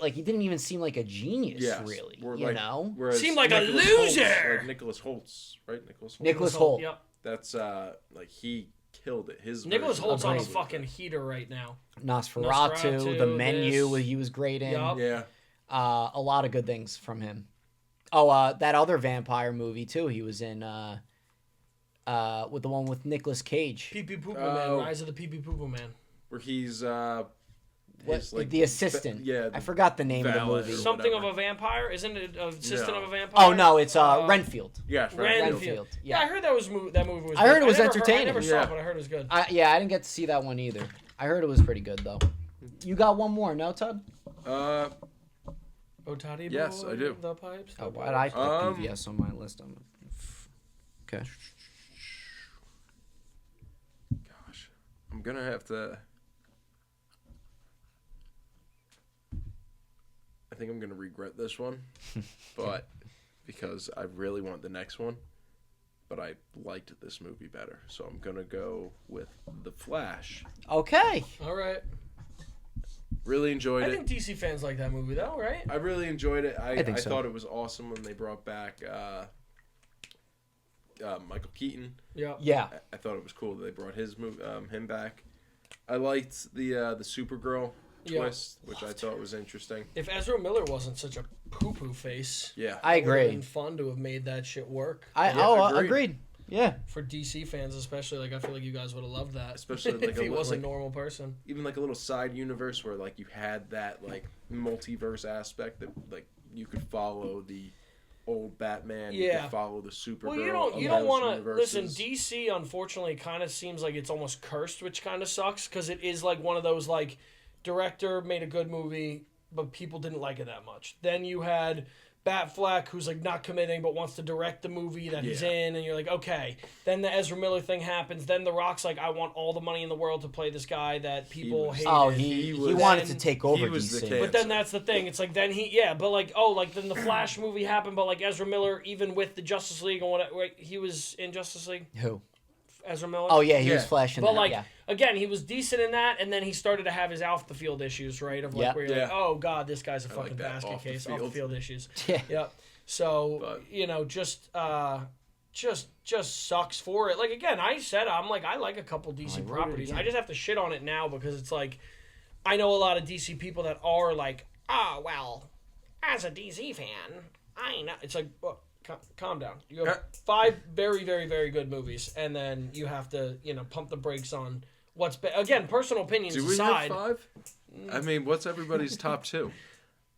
like he didn't even seem like a genius, yes. really. Or you know? whereas Seemed like a Nicholas loser! Holt, like Nicholas Holtz, right? Nicholas Holt. Yep. That's like he killed it. His Nicholas version Holt's on a was fucking heater right now. Nosferatu, The Menu, this. he was great in. Yup. Yeah. A lot of good things from him. Oh, that other vampire movie too. He was in with the one with Nicolas Cage. Pee Pee Poo Poo Man, Rise of the Pee Pee Poo Poo Man. Where he's What, the assistant. Yeah, I forgot the name of the valet movie. or Something whatever. of a vampire? Isn't it assistant No. of a vampire? Oh no, it's Renfield. Yeah, Renfield. Yeah, I heard that movie was. I heard good. it was I entertaining. never saw Yeah. it, but I heard it was good. I didn't get to see that one either. I heard it was pretty good though. You got one more, no, Todd? Oh, Toddy boy, yes, I do. The pipes. Oh, why'd I put PVS on my list? Okay. Gosh, I'm gonna have to. I think I'm gonna regret this one, but because I really want the next one, but I liked this movie better, so I'm gonna go with The Flash. Okay. All right. Really enjoyed I it. think DC fans like that movie though, right? I really enjoyed it. I think so. thought it was awesome when they brought back Michael Keaton. Yeah. Yeah. I thought it was cool that they brought him back. I liked the Supergirl twist, which I thought was interesting. If Ezra Miller wasn't such a poo-poo face, Yeah, I it would have agree. been fun to have made that shit work. Agreed. Yeah. For DC fans especially, like I feel like you guys would have loved that. Especially, like, if a he li- was a like- normal person. even like a little side universe where like you had that like multiverse aspect that like you could follow the old Batman, you Yeah. could follow the Supergirl. Well, you of don't those want to universes. listen. DC unfortunately kind of seems like it's almost cursed, which kind of sucks because it is like one of those like director made a good movie, but people didn't like it that much. Then you had Batfleck, who's like not committing but wants to direct the movie that he's Yeah. in, and you're like, okay. Then the Ezra Miller thing happens. Then The Rock's like, I want all the money in the world to play this guy that people hated. Oh, he was- wanted to Then take over he was the DC. kid. But then that's the thing. It's like then then the Flash movie happened, but like Ezra Miller, even with the Justice League and whatever, he was in Justice League. Who? Ezra Miller. Oh yeah, he was Yeah. flashing. But that, like yeah. again, he was decent in that, and then he started to have his off the field issues, right? Of like Yep. where you're like, Yeah. oh god, this guy's a I fucking like that, basket off the case, off the field. field issues. Yeah. Yep. So But- just sucks for it. Like again, I'm like I like a couple DC I wrote it properties. again. I just have to shit on it now because it's like I know a lot of DC people that are like, well, as a DC fan, I know. It's like, well, calm down. You have 5 very, very, very good movies, and then you have to, pump the brakes on what's again, personal opinions Do we aside. have 5? I mean, what's everybody's top 2?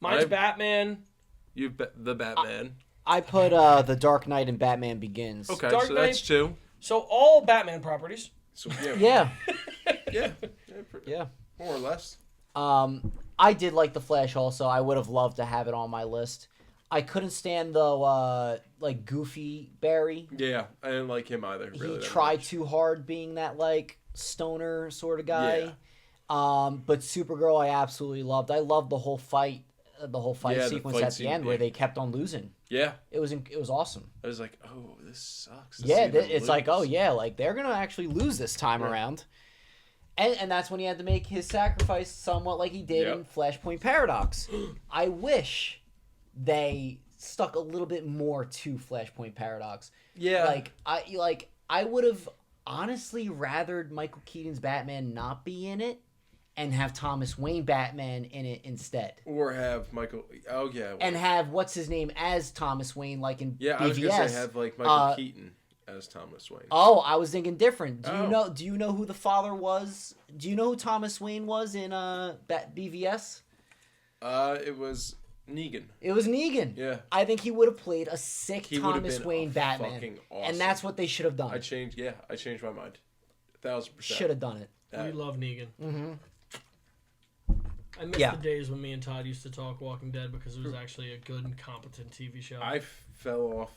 Mine's Batman. The Batman. I put The Dark Knight and Batman Begins. Okay, Dark so that's Knight. 2. So all Batman properties. So Yeah. yeah, Yeah. more or less. I did like The Flash also. I would have loved to have it on my list. I couldn't stand the like Goofy Barry. Yeah, I didn't like him either. Really, He that tried much. too hard being that like stoner sort of guy. Yeah. But Supergirl I absolutely loved. I loved the whole fight Yeah, the sequence fight at the scene, end where yeah. they kept on losing. Yeah, It was awesome. I was like, oh, this sucks. to Yeah, see them it's like, oh lose. yeah, like they're gonna actually lose this time Right. around. And that's when he had to make his sacrifice somewhat like he did in Flashpoint Paradox. I wish they stuck a little bit more to Flashpoint Paradox. Yeah. I would have honestly rathered Michael Keaton's Batman not be in it and have Thomas Wayne Batman in it instead. Or have Michael. Oh yeah. And have what's his name as Thomas Wayne like in yeah, BVS. I was gonna say have like Michael Keaton as Thomas Wayne. Oh, I was thinking different. Oh. Do you know who the father was? Do you know who Thomas Wayne was in BVS? It was Negan. It was Negan. Yeah. I think he would have played a sick He would have Thomas been Wayne Batman. fucking awesome. And that's what they should have done. I changed my mind. 1,000%. Should have done it. We love Negan. Mm-hmm. I miss Yeah. the days when me and Todd used to talk Walking Dead because it was actually a good and competent TV show. I fell off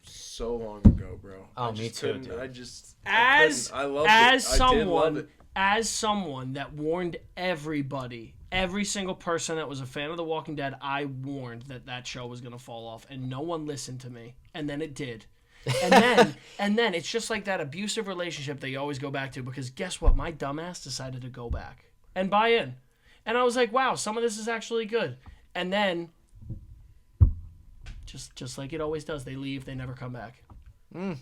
so long ago, bro. Oh, I me just too, couldn't- dude. I just as I loved as it. I did love it. as someone that warned everybody, every single person that was a fan of The Walking Dead, I warned that show was going to fall off, and no one listened to me, and then it did. and then it's just like that abusive relationship that you always go back to, because guess what? My dumbass decided to go back and buy in. And I was like, wow, some of this is actually good. And then just like it always does, they leave, they never come back.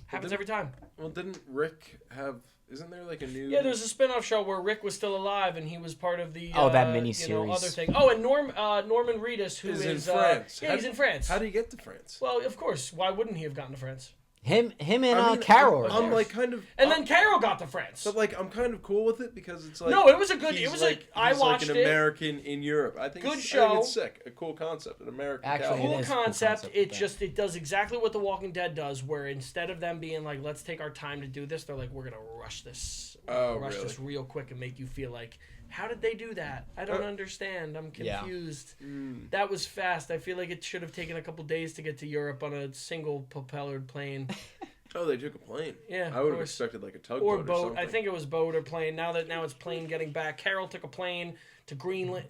Happens every time. Well, didn't Rick have? Isn't there like a new? Yeah, there's a spin-off show where Rick was still alive and he was part of the that miniseries. other thing. Oh, and Norman Reedus, who is in France. He's in France. How did he get to France? Well, of course. Why wouldn't he have gotten to France? Him and Carol. I'm like kind of. And then Carol got to France. But like I'm kind of cool with it because it's like. No, it was a good. He's It was like I watched like an American in Europe. I think Good I show. think it's sick. A cool concept. An American. Actually, cowboy. it Cool is concept. cool concept, It does exactly what The Walking Dead does, where instead of them being like, let's take our time to do this, they're like, we're gonna rush this. Rush this real quick and make you feel like, how did they do that? I don't understand. I'm confused. Yeah. That was fast. I feel like it should have taken a couple days to get to Europe on a single propellered plane. Oh, they took a plane. Yeah, I would have expected like a tugboat or boat. something. I think it was boat or plane. Now it's plane getting back. Carol took a plane to Greenland.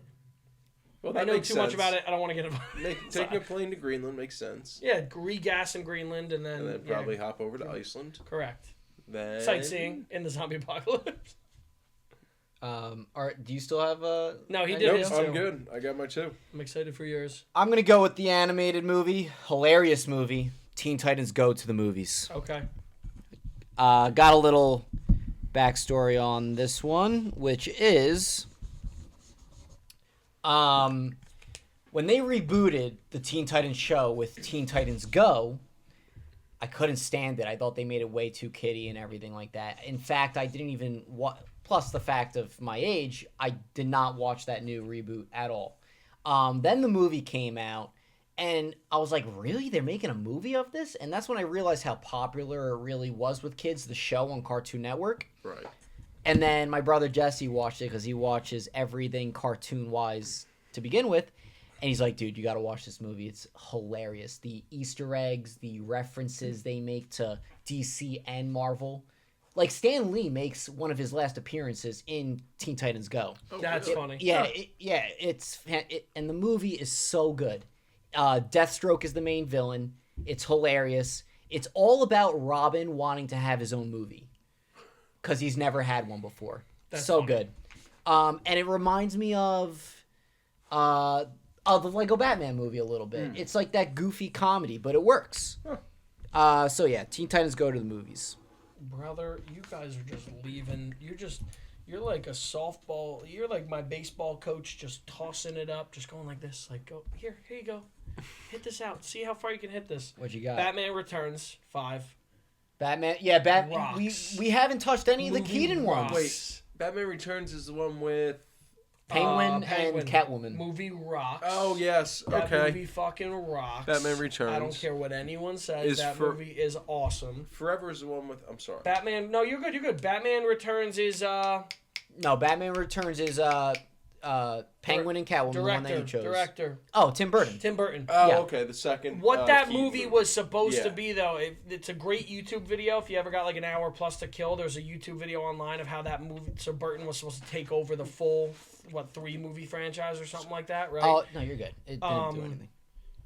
Well, I that know makes too sense. much about it. I don't want to get involved. Taking a plane to Greenland makes sense. Yeah, regas in Greenland and then Probably hop over to Iceland. Correct. Then Sightseeing in the zombie apocalypse. Do you still have a? No, he did Nope, his too. I'm good. I got my 2. I'm excited for yours. I'm gonna go with the animated movie, hilarious movie, Teen Titans Go to the Movies. Okay. Got a little backstory on this one, which is, when they rebooted the Teen Titans show with Teen Titans Go, I couldn't stand it. I thought they made it way too kiddie and everything like that. In fact, I didn't even plus the fact of my age, I did not watch that new reboot at all. Then the movie came out, and I was like, really? They're making a movie of this? And that's when I realized how popular it really was with kids, the show on Cartoon Network. Right. And then my brother Jesse watched it because he watches everything cartoon-wise to begin with. And he's like, dude, you got to watch this movie. It's hilarious. The Easter eggs, the references they make to DC and Marvel. Like, Stan Lee makes one of his last appearances in Teen Titans Go. Oh, that's funny. Yeah, and the movie is so good. Deathstroke is the main villain. It's hilarious. It's all about Robin wanting to have his own movie because he's never had one before. That's so funny. good. And it reminds me of the Lego Batman movie a little bit. It's like that goofy comedy, but it works. So yeah, Teen Titans Go to the movies. Brother, you guys are just leaving. You're like a softball. You're like my baseball coach, just tossing it up, just going like this. Like, go here you go. Hit this out. See how far you can hit this. What you got? Batman Returns 5. Batman. Yeah, Batman. Rocks. We haven't touched any of the Movie Keaton rocks. ones. Wait, Batman Returns is the one with Penguin Penguin. and Catwoman. Movie rocks. Oh yes, That okay. movie fucking rocks. Batman Returns. I don't care what anyone says. That movie is awesome. Forever is the one with. I'm sorry. Batman. No, you're good. You're good. Batman Returns is No, Batman Returns is Penguin and Catwoman, the one that you chose. Director. Oh, Tim Burton. Tim Burton. Oh, Yeah. okay. The second. What that Keaton movie was supposed to Yeah. be, though, it's a great YouTube video. If you ever got like an hour plus to kill, there's a YouTube video online of how that movie. So Burton was supposed to take over the full 3 movie franchise or something like that, right? Oh no, you're good. It didn't do anything.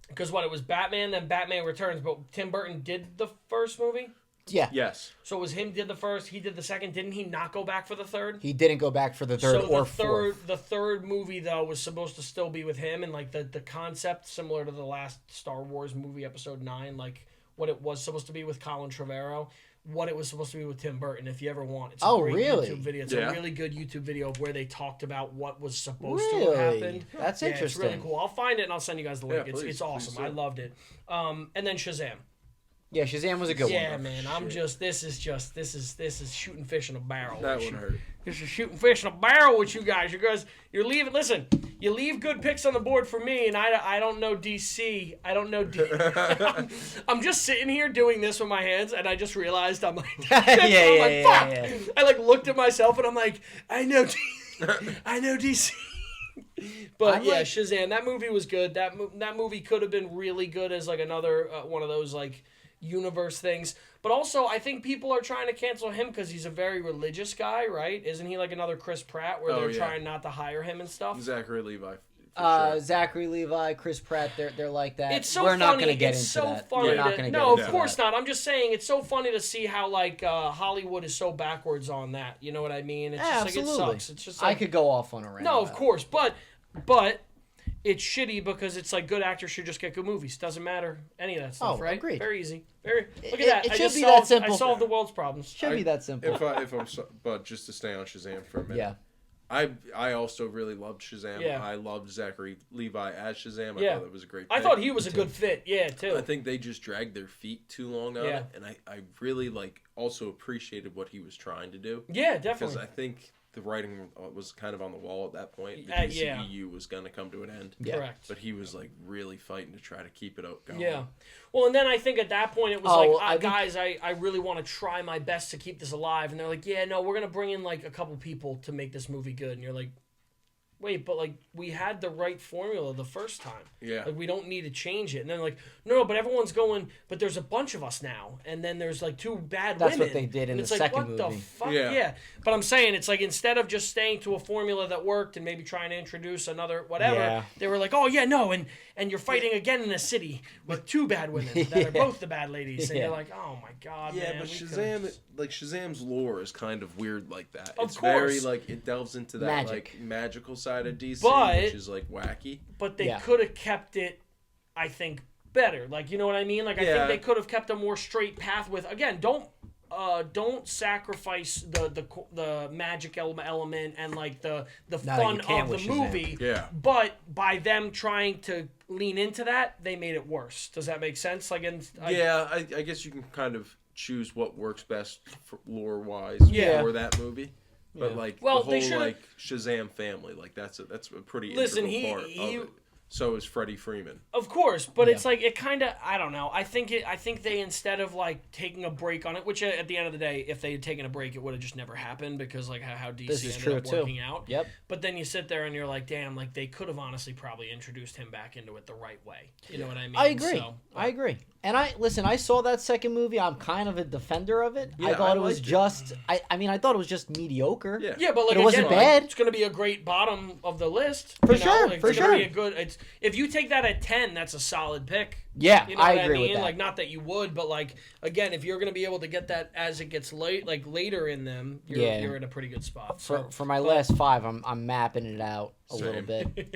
Because it was Batman, then Batman Returns, but Tim Burton did the first movie. Yeah. Yes. So it was him did the first, he did the second. Didn't he not go back for the third? He didn't go back for the third So or fourth. the third movie though was supposed to still be with him, and like the concept similar to the last Star Wars movie, Episode 9, like what it was supposed to be with Colin Trevorrow, what it was supposed to be with Tim Burton. If you ever want, it's a great really? YouTube video. It's Yeah. a really good YouTube video of where they talked about what was supposed to Really? have happened. That's Yeah, interesting. It's really cool. I'll find it and I'll send you guys the link. Yeah, it's please, awesome. please do. I loved it. And then Shazam. Yeah, Shazam was a good Yeah, one. man. This is shooting fish in a barrel. That one hurt. This is shooting fish in a barrel with you guys. You're leaving. Listen, you leave good picks on the board for me, and I don't know DC. I don't know. I'm just sitting here doing this with my hands, and I just realized I'm like, fuck. Yeah. I like looked at myself, and I'm like, I know DC. But yeah, Shazam. That movie was good. That movie could have been really good as like another one of those like universe things. But also, I think people are trying to cancel him because he's a very religious guy, right? Isn't he like another Chris Pratt where they're trying not to hire him and stuff? Zachary Levi. Sure. Zachary Levi, Chris Pratt, they're like that. It's so We're funny. not going to get it's into so that. funny. We're not gonna No, get of into course that. not. I'm just saying it's so funny to see how like Hollywood is so backwards on that. You know what I mean? It's just Absolutely. like it sucks. It's just like, I could go off on a rant. no, of about it. course, but it's shitty because it's like good actors should just get good movies. Doesn't matter any of that stuff, right? Agreed. Very easy. Look at It- that. it I should just be solved, that simple. I solved the world's problems. Should be that simple. But just to stay on Shazam for a minute. Yeah. I also really loved Shazam. Yeah. I loved Zachary Levi as Shazam. I Yeah. thought that was a great I pick. thought he was a good fit. Yeah, too. I think they just dragged their feet too long on Yeah. it, and I really also appreciated what he was trying to do. Yeah, Because definitely. I think the writing was kind of on the wall at that point. The Yeah. DCEU was going to come to an end. Yeah. Correct. But he was like really fighting to try to keep it going. Yeah. Well, and then I think at that point it was guys, I really want to try my best to keep this alive. And they're like, yeah, no, we're going to bring in like a couple people to make this movie good. And you're like, wait, but like we had the right formula the first time. Yeah. Like we don't need to change it. And then like, no, but everyone's going, but there's a bunch of us now. And then there's like two bad That's women. what they did in and the it's like, second what movie. the fuck? Yeah. Yeah. But I'm saying it's like instead of just staying to a formula that worked and maybe trying to introduce another whatever, Yeah. they were like, oh yeah, no, and you're fighting again in a city with two bad women that are both the bad ladies. And Yeah. you're like, oh my god, Yeah, man. but we Shazam's lore is kind of weird like that. Of It's very course. like it delves into that Magic. like magical side of DC, But- which is like wacky. But they Yeah. could have kept it, I think, better. Like, you know what I mean? Like, I Yeah. think they could have kept a more straight path with. Again, don't sacrifice the magic element and like the No, fun you can't of the with Shazam. movie. Yeah. But by them trying to lean into that, they made it worse. Does that make sense? Like, I guess you can kind of choose what works best for lore wise Yeah. for that movie. But Yeah. like Well, the they whole should've- like Shazam family, like that's a pretty Listen, integral part he- of it. So is Freddie Freeman. Of course, but Yeah. it's like it kind of I don't know. I think they instead of like taking a break on it, which at the end of the day, if they had taken a break, it would have just never happened because like how DC This is ended true up too. working out. Yep. But then you sit there and you're like, damn, like they could have honestly probably introduced him back into it the right way. You know what I mean? I agree. So, I agree. And I saw that second movie. I'm kind of a defender of it. Yeah, I thought I it was liked it. just. I mean, I thought it was just mediocre. Yeah. Yeah, but like But it wasn't again, bad. it's going to be a great bottom of the list For you know? sure, Like, for it's gonna sure. Be a good. It's if you take that at 10, that's a solid pick. Yeah, You know I what agree I mean? with that. Like, not that you would, but like again, if you're going to be able to get that as it gets later in them, you're in a pretty good spot. For my last five, I'm mapping it out a little Same. bit.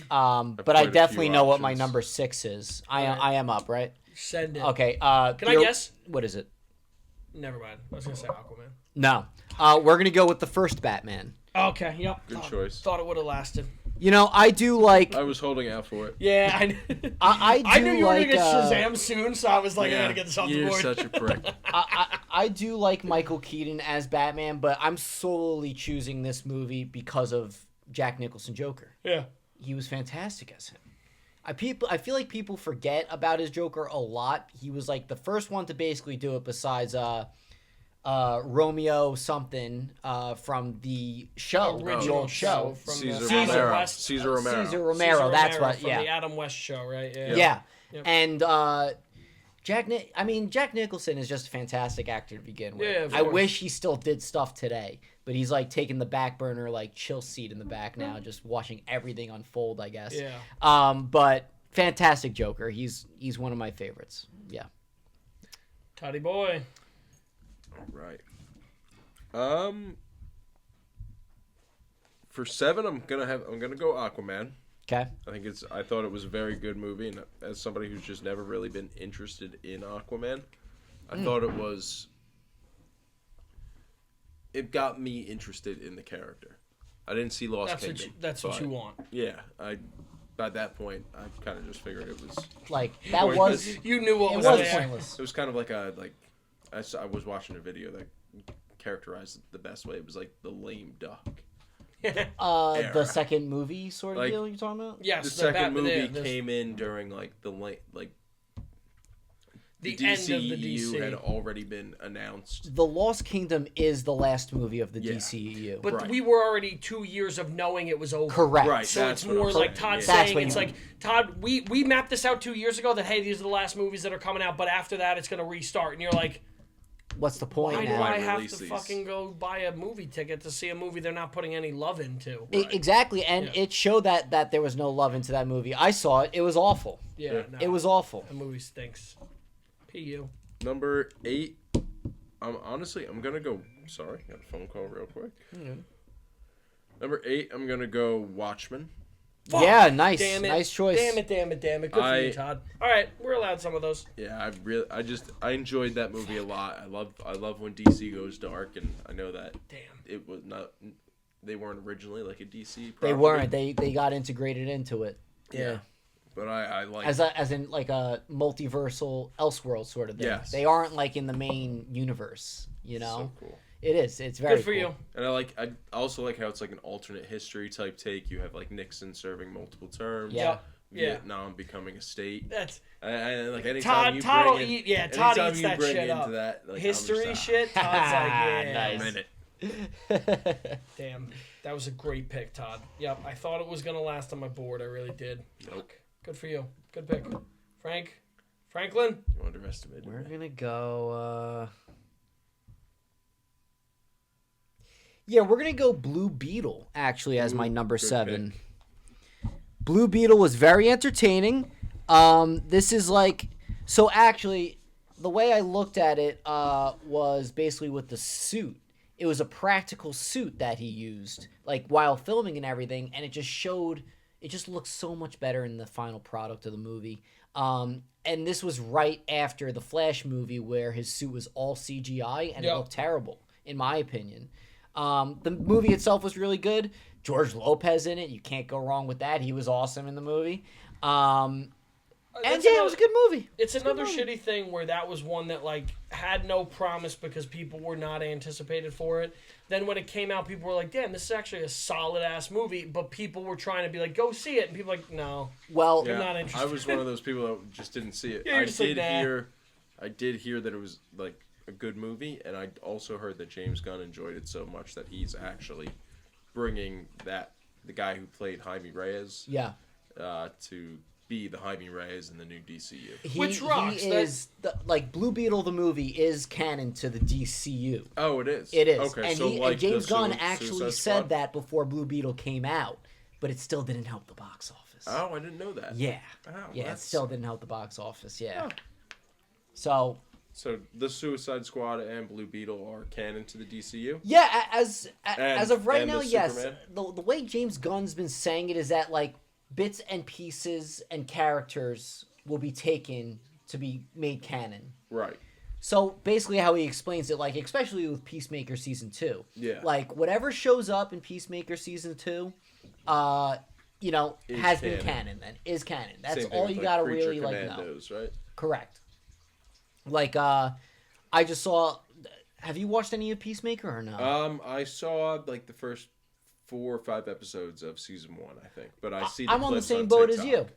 But quite I a few definitely know what my options. number 6 is. Alright. I am up, right? Send it. Okay. Can I guess? What is it? Never mind. I was gonna say Aquaman. No. We're gonna go with the first Batman. Okay. Yep. Good choice. Thought it would have lasted. You know, I do like. I was holding out for it. Yeah. I I do knew you were like, gonna get Shazam soon, so I was like, I gotta get this off the You're board. such a prick. I do like Michael Keaton as Batman, but I'm solely choosing this movie because of Jack Nicholson Joker. Yeah. He was fantastic as him. I feel like people forget about his Joker a lot. He was like the first one to basically do it besides Romeo something from the show, the old show. from Caesar the Romero. West, Caesar Romero. Caesar Romero, that's what. from Yeah, the Adam West show, right? Yeah. yeah. Yep. And Jack Nicholson is just a fantastic actor to begin with. Yeah, of I course. wish he still did stuff today, but he's like taking the back burner, like chill seat in the back now, just watching everything unfold, I guess. Yeah. But fantastic Joker. He's one of my favorites. Yeah. Toddy boy. All right. For 7, I'm gonna go Aquaman. Okay. I thought it was a very good movie, and as somebody who's just never really been interested in Aquaman, I thought it got me interested in the character. I didn't see Lost Kingdom. That's what but you want. Yeah, by that point, I kind of just figured it was Like that Pointless. was You knew what it was was there. pointless. it was kind of like I was watching a video that characterized it the best way. It was like the lame duck. The Era. second movie sort of Like- deal you're talking about? Yes, The the second movie there's came in during like the the DCEU end of the DC. had already been announced. The Lost Kingdom is the last movie of the Yeah. DCEU. But Right. we were already 2 years of knowing it was over. Correct. Right. So That's it's what I'm more like saying, Todd yeah. That's saying, what it's you like, Todd, we mapped this out 2 years ago that, hey, these are the last movies that are coming out, but after that it's going to restart. And you're like, What's the point why do now? Why I have release to these? fucking go buy a movie ticket to see a movie they're not putting any love into? Exactly, and Yeah. it showed that there was no love into that movie. I saw it. It was awful. Yeah, no, It was awful. the movie stinks. P.U. Number 8. I'm gonna go. Sorry, got a phone call real quick. Number 8. I'm gonna go Watchmen. Fuck. Yeah, nice. Damn it. Nice choice. Damn it. Good for you, Todd. All right, we're allowed some of those. Yeah, I enjoyed that movie a lot. I love when DC goes dark, and I know that it was not. They weren't originally like a DC property. They weren't. They got integrated into it. Yeah. But I like as in like a multiversal Elseworld sort of thing. Yes. They aren't like in the main universe, you know. So cool. It is. It's very good for cool. you. And I also like how it's like an alternate history type take. You have like Nixon serving multiple terms. Yeah. Vietnam becoming a state. That's like anytime Todd you bring in, Todd eats that bring shit into up. That, like, history shit. Todd's like, yeah, Nice. Damn, that was a great pick, Todd. Yep, I thought it was gonna last on my board. I really did. Nope. Good for you. Good pick, Franklin. You underestimated. We're gonna go. Yeah, we're gonna go Blue Beetle actually as my number 7. Pick. Blue Beetle was very entertaining. This is like, so actually, the way I looked at it was basically with the suit. It was a practical suit that he used, like while filming and everything, and it just looks so much better in the final product of the movie. And this was right after the Flash movie where his suit was all CGI and it looked terrible, in my opinion. The movie itself was really good. George Lopez in it. You can't go wrong with that. He was awesome in the movie. And it was a good movie. It's another shitty thing where that was one that like had no promise because people were not anticipated for it. Then when it came out, people were like, "Damn, this is actually a solid ass movie." But people were trying to be like, "Go see it," and people were like, "No, well, I'm not interested." I was one of those people that just didn't see it. Yeah, I did hear that it was like a good movie, and I also heard that James Gunn enjoyed it so much that he's actually bringing the guy who played Jaime Reyes, to be the Jaime Reyes in the new DCU. Which rocks. He is like Blue Beetle the movie is canon to the DCU. Oh, it is. It is. Okay, and, so like and James the Gunn Suicide actually Squad? said that before Blue Beetle came out, but it still didn't help the box office. Oh, I didn't know that. Yeah. Oh, yeah, it still didn't help the box office. Yeah. Oh. So the Suicide Squad and Blue Beetle are canon to the DCU? yeah, as of right and now, the yes. Superman? The way James Gunn's been saying it is that like bits and pieces and characters will be taken to be made canon. Right. So basically how he explains it, like especially with Peacemaker Season 2. Yeah. Like whatever shows up in Peacemaker Season 2, has been canon then. Is canon. That's Same thing all with, you like, gotta Creature really Commandos, know. Right? Correct. Like I just saw, have you watched any of Peacemaker or no? I saw like the first 4 or 5 episodes of season 1, I think. But I'm on the same boat as you.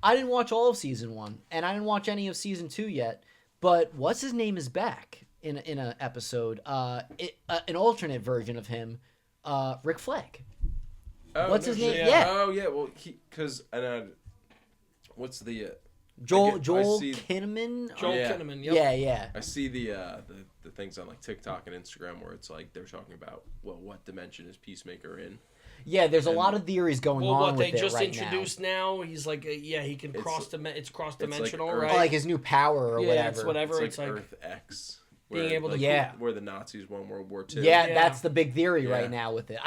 I didn't watch all of season 1, and I didn't watch any of season 2 yet. But what's his name is back in an episode. An alternate version of him, Rick Flag. Oh, what's his name? shit. Yeah. Oh yeah. Well, what's the Joel see- Kinnaman? Joel Yeah. Kinnaman. Yep. Yeah. I see the things on like TikTok and Instagram where it's like they're talking about what dimension is Peacemaker in? Yeah, there's a lot of theories going Well, on what with they it just right introduced now, he's like, he can it's cross-dimensional, Earth- right? Oh, like his new power or yeah, whatever. it's whatever. It's like Earth X. being able to- where the Nazis won World War II. Yeah, Yeah. that's the big theory Yeah. right now with it.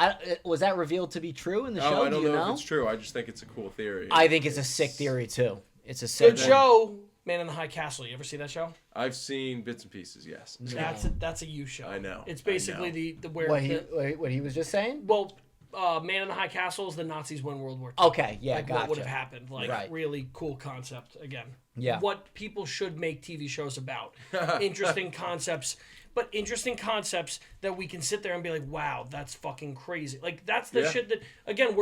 Was that revealed to be true in the Oh, show? I don't Do you know know? if it's true. I just think it's a cool theory. I think it's a sick theory too. It's a sick Good one. show, Man in the High Castle. You ever see that show? I've seen bits and pieces. Yes. That's a you show. I know. It's basically the where What he was just saying? well, Man in the High Castle is the Nazis win World War II. Okay, yeah, Like gotcha. what would have happened? Like Right. really cool concept again. Yeah. What people should make TV shows about. Interesting concepts. But interesting concepts that we can sit there and be like, wow, that's fucking crazy. Like that's the shit that again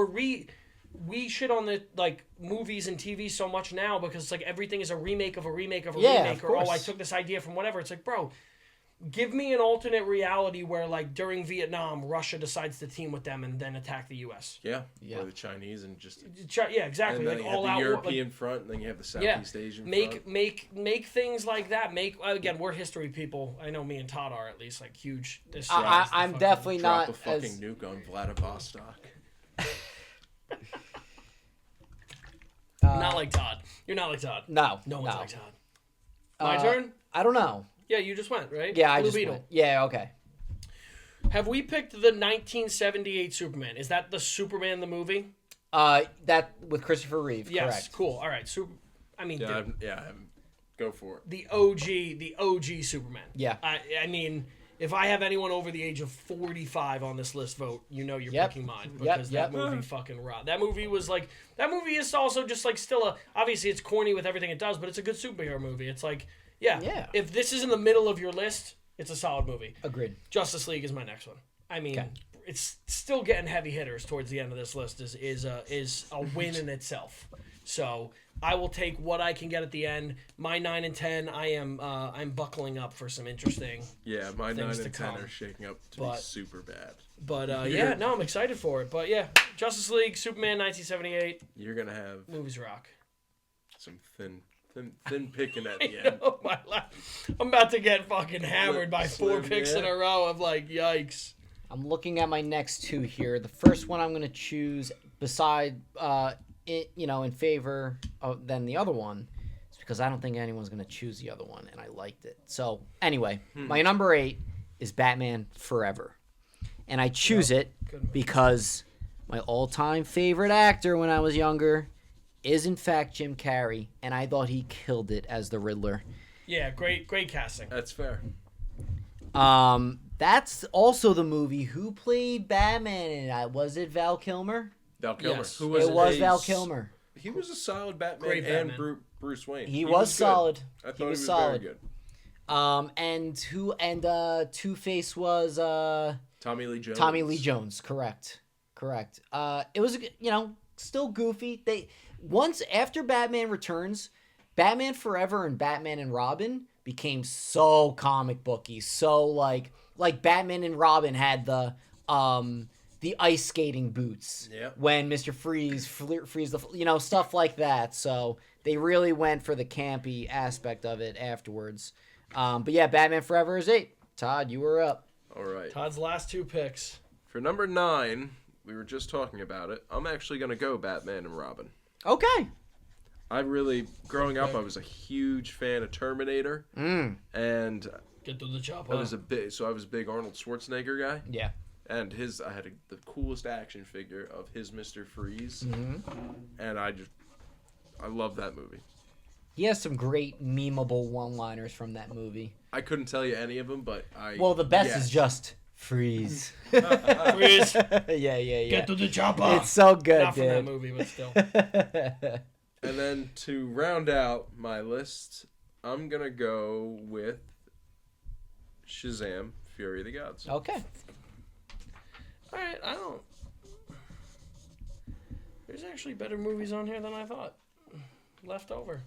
we shit on the like movies and TV so much now because it's like everything is a remake of a remake of a remake, of or course. I took this idea from whatever. It's like, bro, give me an alternate reality where like during Vietnam Russia decides to team with them and then attack the US. Yeah. Yeah. Or the Chinese and just. Yeah, exactly. And then Like you have all the out European front, and then you have the Southeast Asian front. make things like that. Again, we're history people. I know me and Todd are at least like huge. I'm definitely Drop not a fucking as nuke on Vladivostok. not like Todd. You're not like Todd. no No one's no. like Todd. My turn. I don't know. Yeah, you just went right. Yeah, I Blue just Beetle. went. Yeah, okay. Have we picked the 1978 Superman? Is that the Superman the movie? That with Christopher Reeve. Yes, Correct. cool. All right, I mean, Yeah, dude, go for it. the OG Superman. Yeah. I mean, if I have anyone over the age of 45 on this list vote, you're picking mine because that movie fucking rocked. That movie is also just like still obviously it's corny with everything it does, but it's a good superhero movie. It's like, if this is in the middle of your list, it's a solid movie. Agreed. Justice League is my next one. I mean, it's still getting heavy hitters towards the end of this list is a win in itself. So I will take what I can get at the end. My 9 and 10, I'm buckling up for some interesting. Yeah, my 9 and 10 come. are shaking up to be super bad. But I'm excited for it. But yeah, Justice League, Superman, 1978. You're gonna have movies rock. Some thin picking at the end. I'm about to get fucking hammered by 4 picks in a row of like, yikes. I'm looking at my next 2 here. The first one I'm going to choose beside, in favor than the other one is because I don't think anyone's going to choose the other one, and I liked it. So, anyway, my number 8 is Batman Forever. And I choose it because my all-time favorite actor when I was younger is, in fact, Jim Carrey, and I thought he killed it as the Riddler. Yeah, great casting. That's fair. That's also the movie. Who played Batman in it? Was it Val Kilmer? Val Kilmer. Yes. Who It was Val Kilmer. He was a solid Batman Great and Batman. Bruce Wayne. He was solid. I thought He was very solid. good. And Two-Face was Tommy Lee Jones. Tommy Lee Jones. Correct. It was still goofy. Once after Batman Returns, Batman Forever and Batman and Robin became so comic booky, so like Batman and Robin had the ice skating boots when Mr. Freeze the stuff like that. So they really went for the campy aspect of it afterwards. But yeah, Batman Forever is 8. Todd, you were up. All right. Todd's last 2 picks. For number 9, we were just talking about it. I'm actually gonna go Batman and Robin. Okay. Growing up, I was a huge fan of Terminator, and Get to the chopper. I was a big Arnold Schwarzenegger guy. Yeah. And I had the coolest action figure of his Mr. Freeze, and I love that movie. He has some great memeable one-liners from that movie. I couldn't tell you any of them, but the best is just freeze. Freeze. Yeah. Get to the chopper. It's so good, Not from that movie, but still. And then to round out my list, I'm gonna go with Shazam: Fury of the Gods. Okay. All right, There's actually better movies on here than I thought. Left over.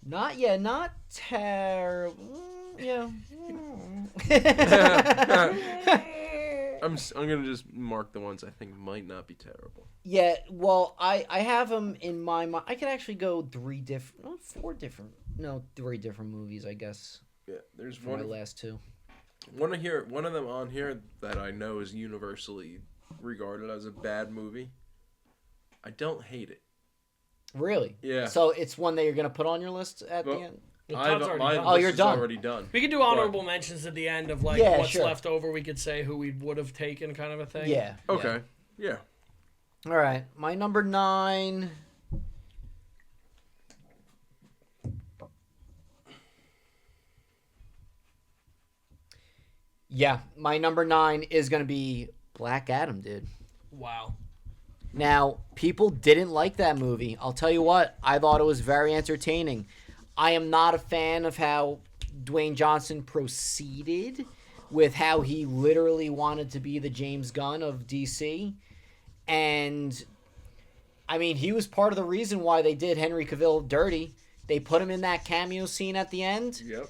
Not terrible. Yeah. I'm gonna just mark the ones I think might not be terrible. Yeah, well, I have them in my mind. I could actually go 3 different movies, I guess. Yeah, there's for my last 2. One of them on here that I know is universally regarded as a bad movie. I don't hate it. Really? Yeah. So it's one that you're gonna put on your list at the end. Todd's already done. Oh, you're done. Already done. We could do honorable mentions at the end of what's left over. We could say who we would have taken, kind of a thing. Yeah. Okay. Yeah. All right. My number 9. Yeah, my number 9 is gonna be Black Adam, dude. Wow. Now, people didn't like that movie. I'll tell you what, I thought it was very entertaining. I am not a fan of how Dwayne Johnson proceeded with how he literally wanted to be the James Gunn of DC. And, I mean, he was part of the reason why they did Henry Cavill dirty. They put him in that cameo scene at the end. Yep.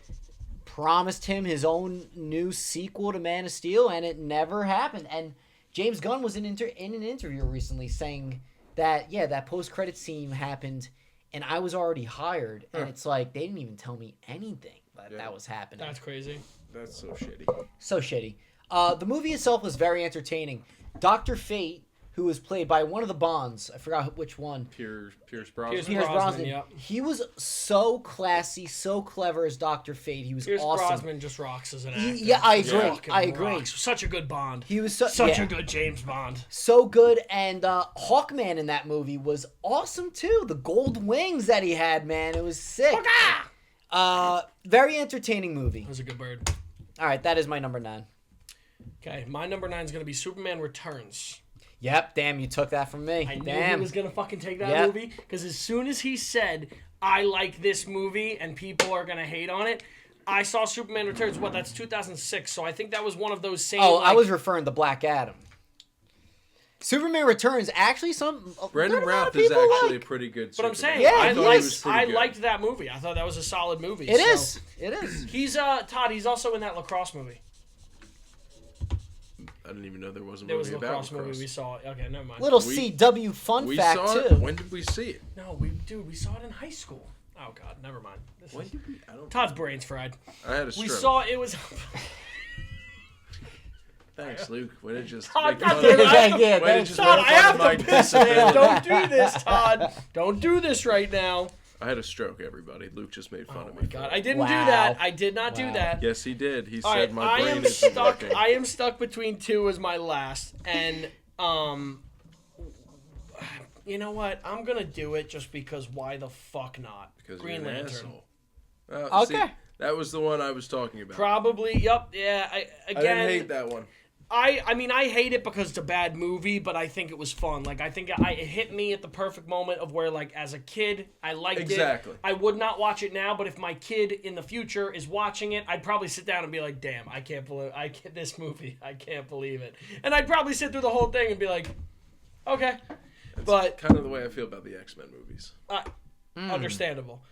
Promised him his own new sequel to Man of Steel, and it never happened. And James Gunn was in an interview recently saying that, that post-credit scene happened, and I was already hired. And it's like, they didn't even tell me anything that was happening. That's crazy. That's so shitty. So shitty. The movie itself was very entertaining. Dr. Fate, who was played by one of the Bonds. I forgot which one. Pierce Brosnan. Pierce Brosnan. Yep. He was so classy, so clever as Dr. Fate. He was Pierce awesome. Brosnan just rocks as an actor. Yeah, I agree. Fucking I agree. rocks. Such a good Bond. He was such yeah. a good James Bond. So good, and Hawkman in that movie was awesome too. The gold wings that he had, man, it was sick. Very entertaining movie. It was a good bird. All right, that is my number 9. Okay, my number 9 is going to be Superman Returns. Yep, damn, you took that from me. I knew damn. he was going to fucking take that movie, because as soon as he said, I like this movie, and people are going to hate on it, I saw Superman Returns. That's 2006, so I think that was one of those same... I was referring to Black Adam. Superman Returns, actually, Brendan Routh is actually a pretty good Superman. But I'm saying, Yeah, I liked that movie. I thought that was a solid movie. It is. He's, Todd, he's also in that lacrosse movie. I didn't even know there was a There movie was a about lacrosse movie we saw. Okay, never mind. Little CW fun fact, saw too. it? When did we see it? No, we saw it in high school. Oh, God, never mind. When did we? I don't. Todd's brain's fried. I had a stroke. We saw it was... Thanks, Luke. When it just... Todd, make fun goddamn of- it, I have to- Yeah, when it just Todd, make I fun have of my to piss, man. disability. Don't do this, Todd. Don't do this right now. I had a stroke, everybody. Luke just made fun Oh of my me. God, I didn't do Wow. that. I did not do Wow. that. Yes, he did. He All said right, my I brain am isn't stuck. working. I am stuck between 2 as my last, and you know what? I'm gonna do it just because. Why the fuck not? Because Green you're an Lantern. asshole. Okay. See, that was the one I was talking about. Probably. Yep. Yeah. I didn't hate that one. I mean, I hate it because it's a bad movie, but I think it was fun. Like, I think it hit me at the perfect moment of where, like, as a kid, I liked Exactly. it. I would not watch it now, but if my kid in the future is watching it, I'd probably sit down and be like, damn, I can't believe this movie. I can't believe it. And I'd probably sit through the whole thing and be like, okay. But Kind of the way I feel about the X-Men movies. understandable.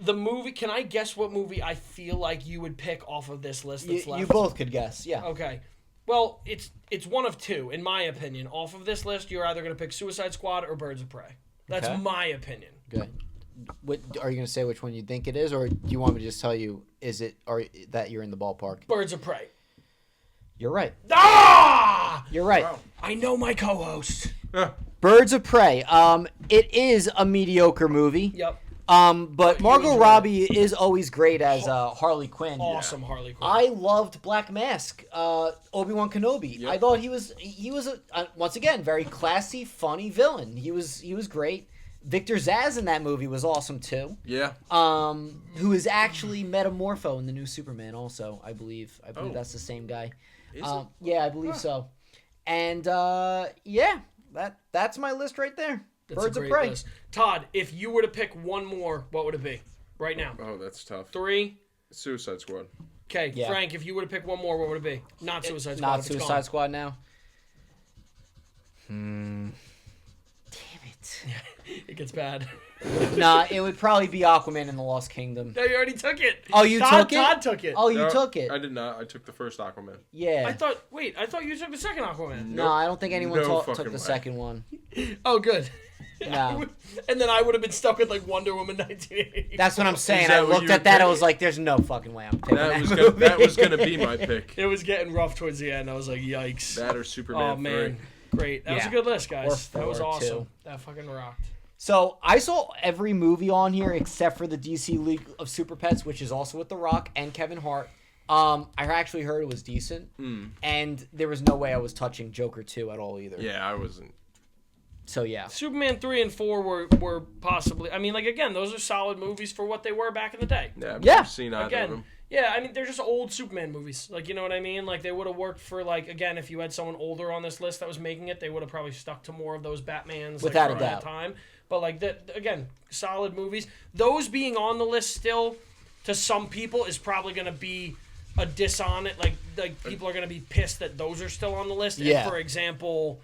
The movie, can I guess what movie I feel like you would pick off of this list that's left? You both could guess, yeah. Okay. Well, it's one of two, in my opinion. Off of this list, you're either going to pick Suicide Squad or Birds of Prey. That's Okay. my opinion. Good. What are you going to say? Which one you think it is, or do you want me to just tell you? Is it or that you're in the ballpark? Birds of Prey. You're right. Ah! You're right. Wow. I know my co-host. Birds of Prey. It is a mediocre movie. Yep. But you Margot enjoy Robbie is always great as Harley Quinn. Awesome Harley Quinn. I loved Black Mask, Obi-Wan Kenobi. Yep. I thought he was a once again very classy, funny villain. He was great. Victor Zsasz in that movie was awesome too. Yeah. Who is actually Metamorpho in the new Superman also, I believe. I believe that's the same guy. Is it? Yeah, I believe so. And that's my list right there. That's Birds a of great Prey. list. Todd, if you were to pick one more, what would it be? Right now. Oh, that's tough. 3. Suicide Squad. Okay, Yeah. Frank, if you were to pick one more, what would it be? Not Suicide Squad. Not if it's Suicide gone. Squad now. Damn it. It gets bad. Nah, it would probably be Aquaman in the Lost Kingdom. No, you already took it. Oh, you took it? Todd took it. Oh, you No, took it. I did not. I took the first Aquaman. Yeah. I thought you took the second Aquaman. No, I don't think anyone No took fucking the way. second one. Oh, good. No. And then I would have been stuck with like Wonder Woman 1980. That's what I'm saying. Is that I what looked you at that. I were was like, "There's no fucking way I'm picking that, That movie." was gonna be my pick. It was getting rough towards the end. I was like, yikes. That or Superman Oh, man. 3. Great. That was a Yeah. good list, guys. Or That was 4, awesome. too. That fucking rocked. So I saw every movie on here except for the DC League of Super Pets, which is also with The Rock and Kevin Hart. I actually heard it was decent, and there was no way I was touching Joker 2 at all either. Yeah, I wasn't. So yeah. Superman 3 and 4 were possibly... I mean, like, again, those are solid movies for what they were back in the day. Yeah, I've Yeah. never seen either of Again, them. yeah, I mean, they're just old Superman movies. Like, you know what I mean? Like, they would have worked for, like, again, if you had someone older on this list that was making it, they would have probably stuck to more of those Batmans Without a from that doubt. time. But, like, again, solid movies. Those being on the list still, to some people, is probably going to be a diss on it. Like people are going to be pissed that those are still on the list. Yeah. And, for example...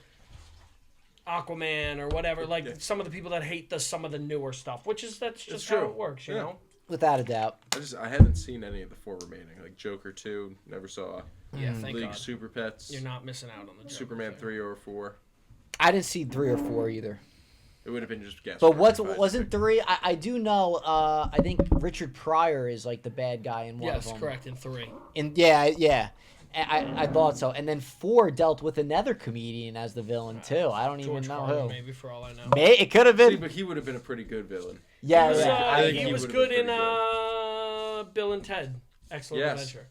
Aquaman or whatever, like some of the people that hate some of the newer stuff, that's just how true. it works, you Yeah. know? Without a doubt. I haven't seen any of the 4 remaining. Like Joker 2, never saw. Yeah, thank League God. Super Pets. You're not missing out on the Joker Superman thing. 3 or 4. I didn't see 3 or 4 either. It would have been just guessing. But wasn't 3? I do know. I think Richard Pryor is like the bad guy in one of Yes, them. correct, in 3. Yeah. I thought so. And then 4 dealt with another comedian as the villain too. I don't George even know Carlin, who. maybe for all I know. It could have been. See, but he would have been a pretty good villain. Yeah, He was good in Bill and Ted. Excellent Adventure.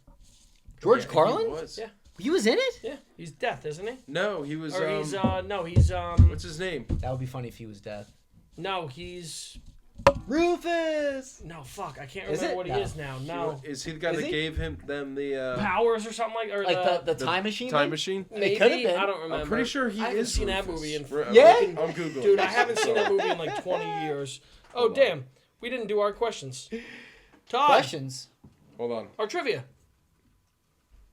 George Carlin? He was. Yeah. He was in it? Yeah, he's Death, isn't he? No, he was. Or he's What's his name? That would be funny if he was dead. No, he's Rufus. no fuck. I can't Is remember it? what he No. is now. No, Is he the guy Is that he? gave them the Powers or something like or Like the time machine? time thing? machine? maybe? It could have been. I don't remember. I'm pretty sure he I haven't is. seen that Rufus. movie in Yeah? I'm googling. Dude, I haven't seen that movie in like 20 years. Oh Hold on. damn, we didn't do our questions. Todd, Questions. Hold on. our trivia.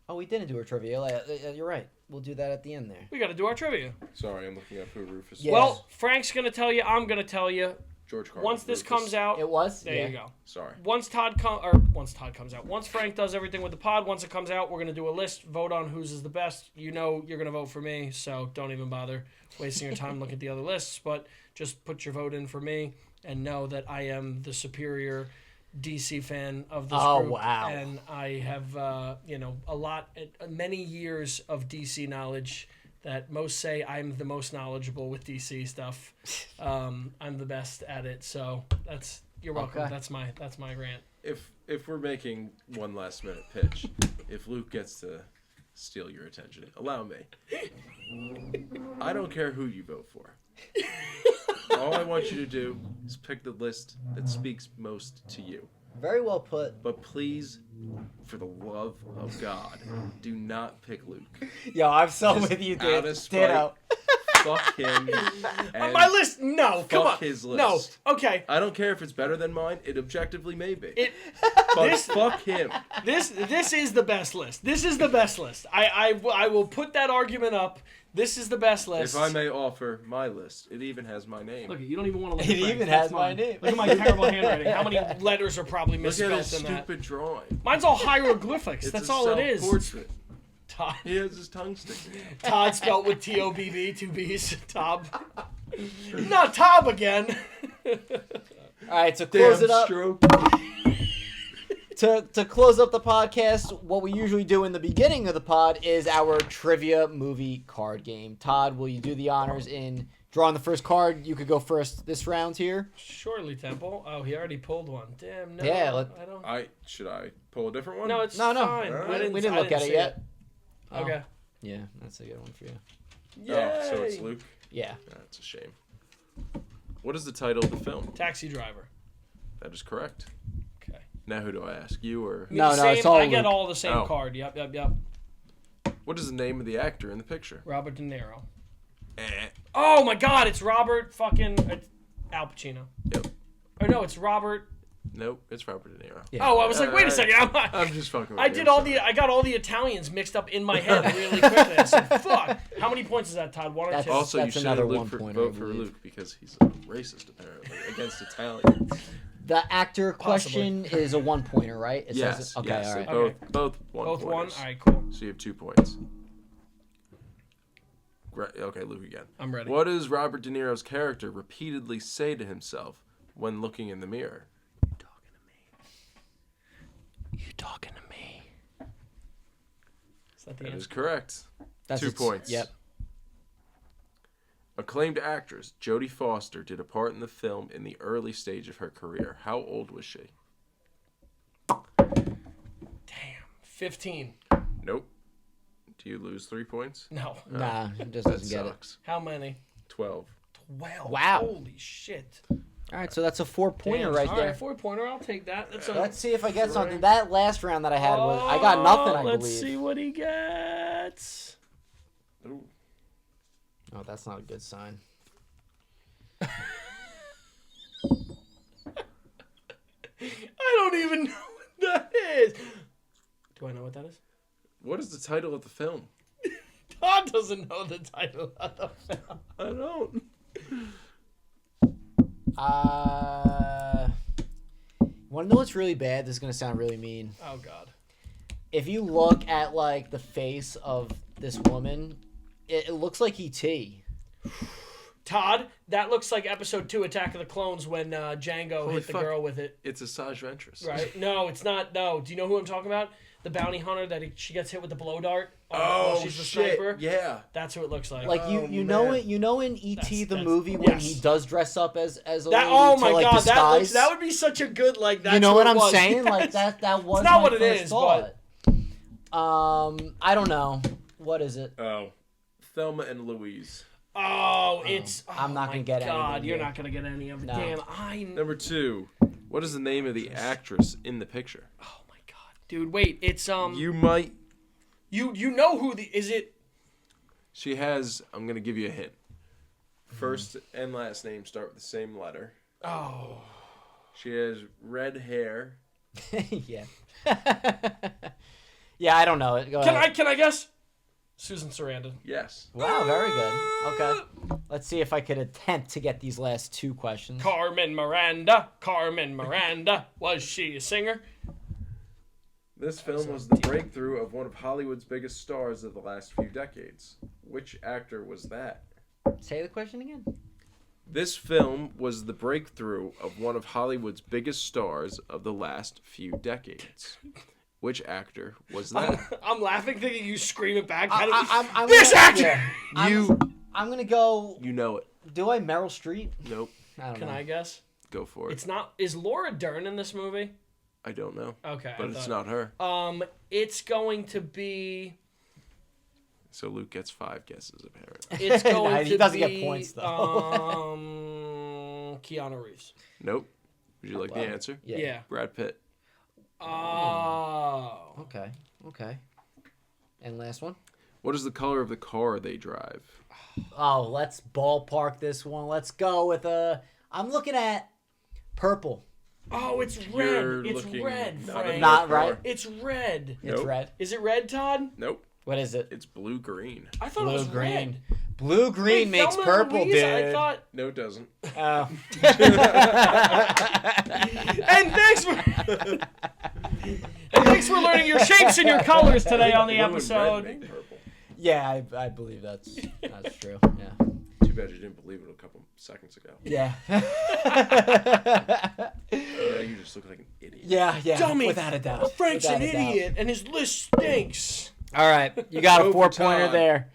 Oh, we didn't do a trivia. You're right. We'll do that at the end there. We got to do our trivia. Sorry, I'm looking up who Rufus Yeah. was. Well, Frank's gonna tell you. I'm gonna tell you. George Carlin. Once this Rufus. comes out, It was? there Yeah. you go. Sorry. Once Todd comes out. Once Frank does everything with the pod, once it comes out, we're gonna do a list, vote on whose is the best. You know you're gonna vote for me, so don't even bother wasting your time looking at the other lists. But just put your vote in for me and know that I am the superior DC fan of this Oh, group. wow. And I have many years of DC knowledge. That most say I'm the most knowledgeable with DC stuff. I'm the best at it, so you're welcome. Okay. That's my rant. If we're making one last minute pitch, if Luke gets to steal your attention, allow me. I don't care who you vote for. All I want you to do is pick the list that speaks most to you. Very well put. But please, for the love of God, do not pick Luke. Yo, I'm so Just with you, out dude. of spite. Ditto. Fuck him. On And my list, no, come on, fuck his list. no, okay. I don't care if it's better than mine. It objectively may be. It But fuck him. this is the best list. This is the best list. I will put that argument up. This is the best list. If I may offer my list, it even has my name. Look, you don't even want to look It at Frank's. even That's has my fine. name. Look at my terrible handwriting. How many letters are probably Look at misspelled his in that? stupid drawing. Mine's all hieroglyphics. It's That's a all it is. self-portrait. Todd. He has his tongue sticking out. Todd spelled with T-O-B-B, 2 B's. Tob. Not Tob again. All right, to close it up. Stroke. To close up the podcast, what we usually do in the beginning of the pod is our trivia movie card game. Todd, will you do the honors in drawing the first card? You could go first this round here. Surely, Temple. Oh, he already pulled one. Damn, no. Yeah, I don't. Should I pull a different one? No, it's No. fine. Alright. We didn't look at it see yet. Okay. Yeah, that's a good one for you. Oh, so it's Yay. Luke. Yeah. That's a shame. What is the title of the film? Taxi driver. That is correct. Okay. Now who do I ask? You or No, Same- it's all I get Luke. all the same Oh. card. Yep. what is the name of the actor in the picture? Robert De Niro. Eh. Oh my God! It's Robert fucking it's Al Pacino. Yep. Or no, it's Robert. Nope, it's Robert De Niro. Yeah. Oh, I was like, wait a Alright. second. I'm just fucking with I you, did I'm all sorry. I got all the Italians mixed up in my head really quickly. I said, fuck. How many points is that, Todd? One or That's two? Also, That's you another should one-pointer, vote I for believe. Luke because he's a racist apparently against Italians. The actor question is a 1-pointer, right? It Yes. says, okay, yes, all so right. Okay. both one. Both one? pointers. All right, cool. So you have 2 points. Okay, Luke again. I'm ready. What does Robert De Niro's character repeatedly say to himself when looking in the mirror? You talking to me? Is that the That answer? is correct. That's 2 its- points. Yep. Acclaimed actress Jodie Foster did a part in the film in the early stage of her career. How old was she? Damn. 15. Nope. Do you lose 3 points? No. Nah, it just That doesn't get it. sucks. How many? 12. 12. Wow. Holy shit. All right, so that's a 4-pointer Damn. right All there. right, 4-pointer. I'll take that. That's a, Let's see if I get something. That last round that I had was I got nothing, I Let's believe. see what he gets. Ooh. Oh, that's not a good sign. I don't even know what that is. Do I know what that is? What is the title of the film? Todd doesn't know the title of the film. I don't. Want to know what's really bad? This is gonna sound really mean. Oh, God. If you look at like the face of this woman, it looks like E.T. Todd, that looks like episode 2 Attack of the Clones when Django Holy hit the fuck. girl with it. It's Asajj Ventress. Right? No, it's not. No. Do you know who I'm talking about? the bounty hunter that she gets hit with the blow dart. Oh, she's the shit. sniper. Yeah. That's who it looks like. Like you know it. You know in E.T. the movie when yes. he does dress up as a lady oh my to like god, disguise. that would be such a good like. That's you know what I'm was. saying? Yes. Like that was It's not my what it first is, thought. I don't know. What is it? Oh, Thelma and Louise. Oh, it's. Oh I'm not gonna get any. God, you're not gonna get any of it. No. Damn, Number 2. What is the name of the actress in the picture? Oh my god, dude, wait, it's You might. You know who is it? She has. I'm gonna give you a hint. First and last name start with the same letter. Oh. She has red hair. Yeah. Yeah, I don't know it. Go ahead. Can I guess? Susan Sarandon. Yes. Wow, very good. Okay. Let's see if I could attempt to get these last 2 questions. Carmen Miranda. Was she a singer? This film was the breakthrough of one of Hollywood's biggest stars of the last few decades. Which actor was that? Say the question again. This film was the breakthrough of one of Hollywood's biggest stars of the last few decades. Which actor was that? I'm laughing thinking you scream it back. I'm This gonna, actor! Yeah. I'm gonna go. You know it. Do I Meryl Streep? Nope. I don't Can know. I guess? Go for it. It's not. Is Laura Dern in this movie? I don't know. Okay. But it's not her. It's going to be. So Luke gets 5 guesses, apparently. It's going to He doesn't be, get points, though. Keanu Reeves. Nope. Would you like the answer? Yeah. Brad Pitt. Oh. Okay. And last one. What is the color of the car they drive? Oh, let's ballpark this one. Let's go with I'm looking at purple. Oh, it's You're red. It's looking red, not Frank. Not right. It's red. It's Nope. red. Is it red, Todd? Nope. What is it? It's blue-green. I thought it was Blue green. red. Blue green Wait, makes Thelma and purple, Louise, dude. I thought. No, it doesn't. Oh. And thanks for learning your shapes and your colors today on the Blue and red episode. make purple. Yeah, I believe that's true. Yeah. Too bad you didn't believe it a couple seconds ago. Yeah. Yeah, you just look like an idiot. Yeah. Dummy. Without a doubt. Frank's Without an a doubt. idiot, and his list stinks. All right, you got a Vote for 4-pointer Todd. there.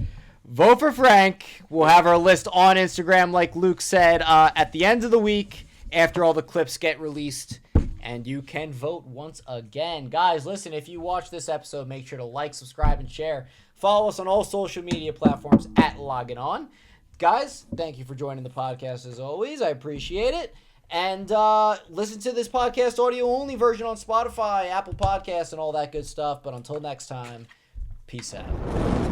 Vote for Frank. We'll have our list on Instagram, like Luke said, at the end of the week after all the clips get released. And you can vote once again. Guys, listen, if you watch this episode, make sure to like, subscribe, and share. Follow us on all social media platforms at Loggin On. Guys, thank you for joining the podcast as always. I appreciate it. And listen to this podcast audio-only version on Spotify, Apple Podcasts, and all that good stuff. But until next time, peace out.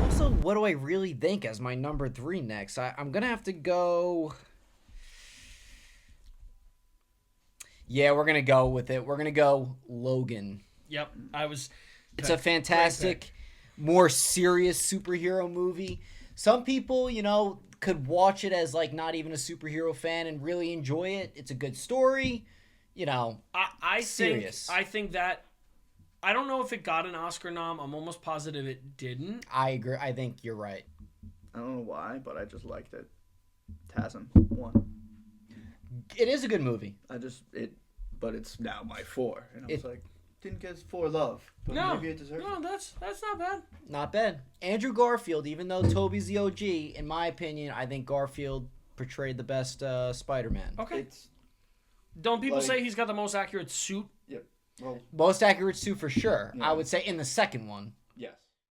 Also, what do I really think as my number 3 next? I'm going to have to go... Yeah, we're going to go with it. We're going to go Logan. Yep, I was. It's a fantastic, more serious superhero movie. Some people, could watch it as like not even a superhero fan and really enjoy it. It's a good story, I serious. think that. I don't know if it got an Oscar nom. I'm almost positive it didn't. I agree. I think you're right. I don't know why, but I just liked it. TASM won. It is a good movie. But it's now my 4, and I was It- like, didn't get 4 love, but No, maybe it deserves. no, that's not bad. Not bad. Andrew Garfield, even though Tobey's the OG, in my opinion, I think Garfield portrayed the best Spider-Man. Okay. It's Don't people like- say he's got the most accurate suit? yep. Well, Most accurate suit for sure. Yeah. I would say in the second one. yes.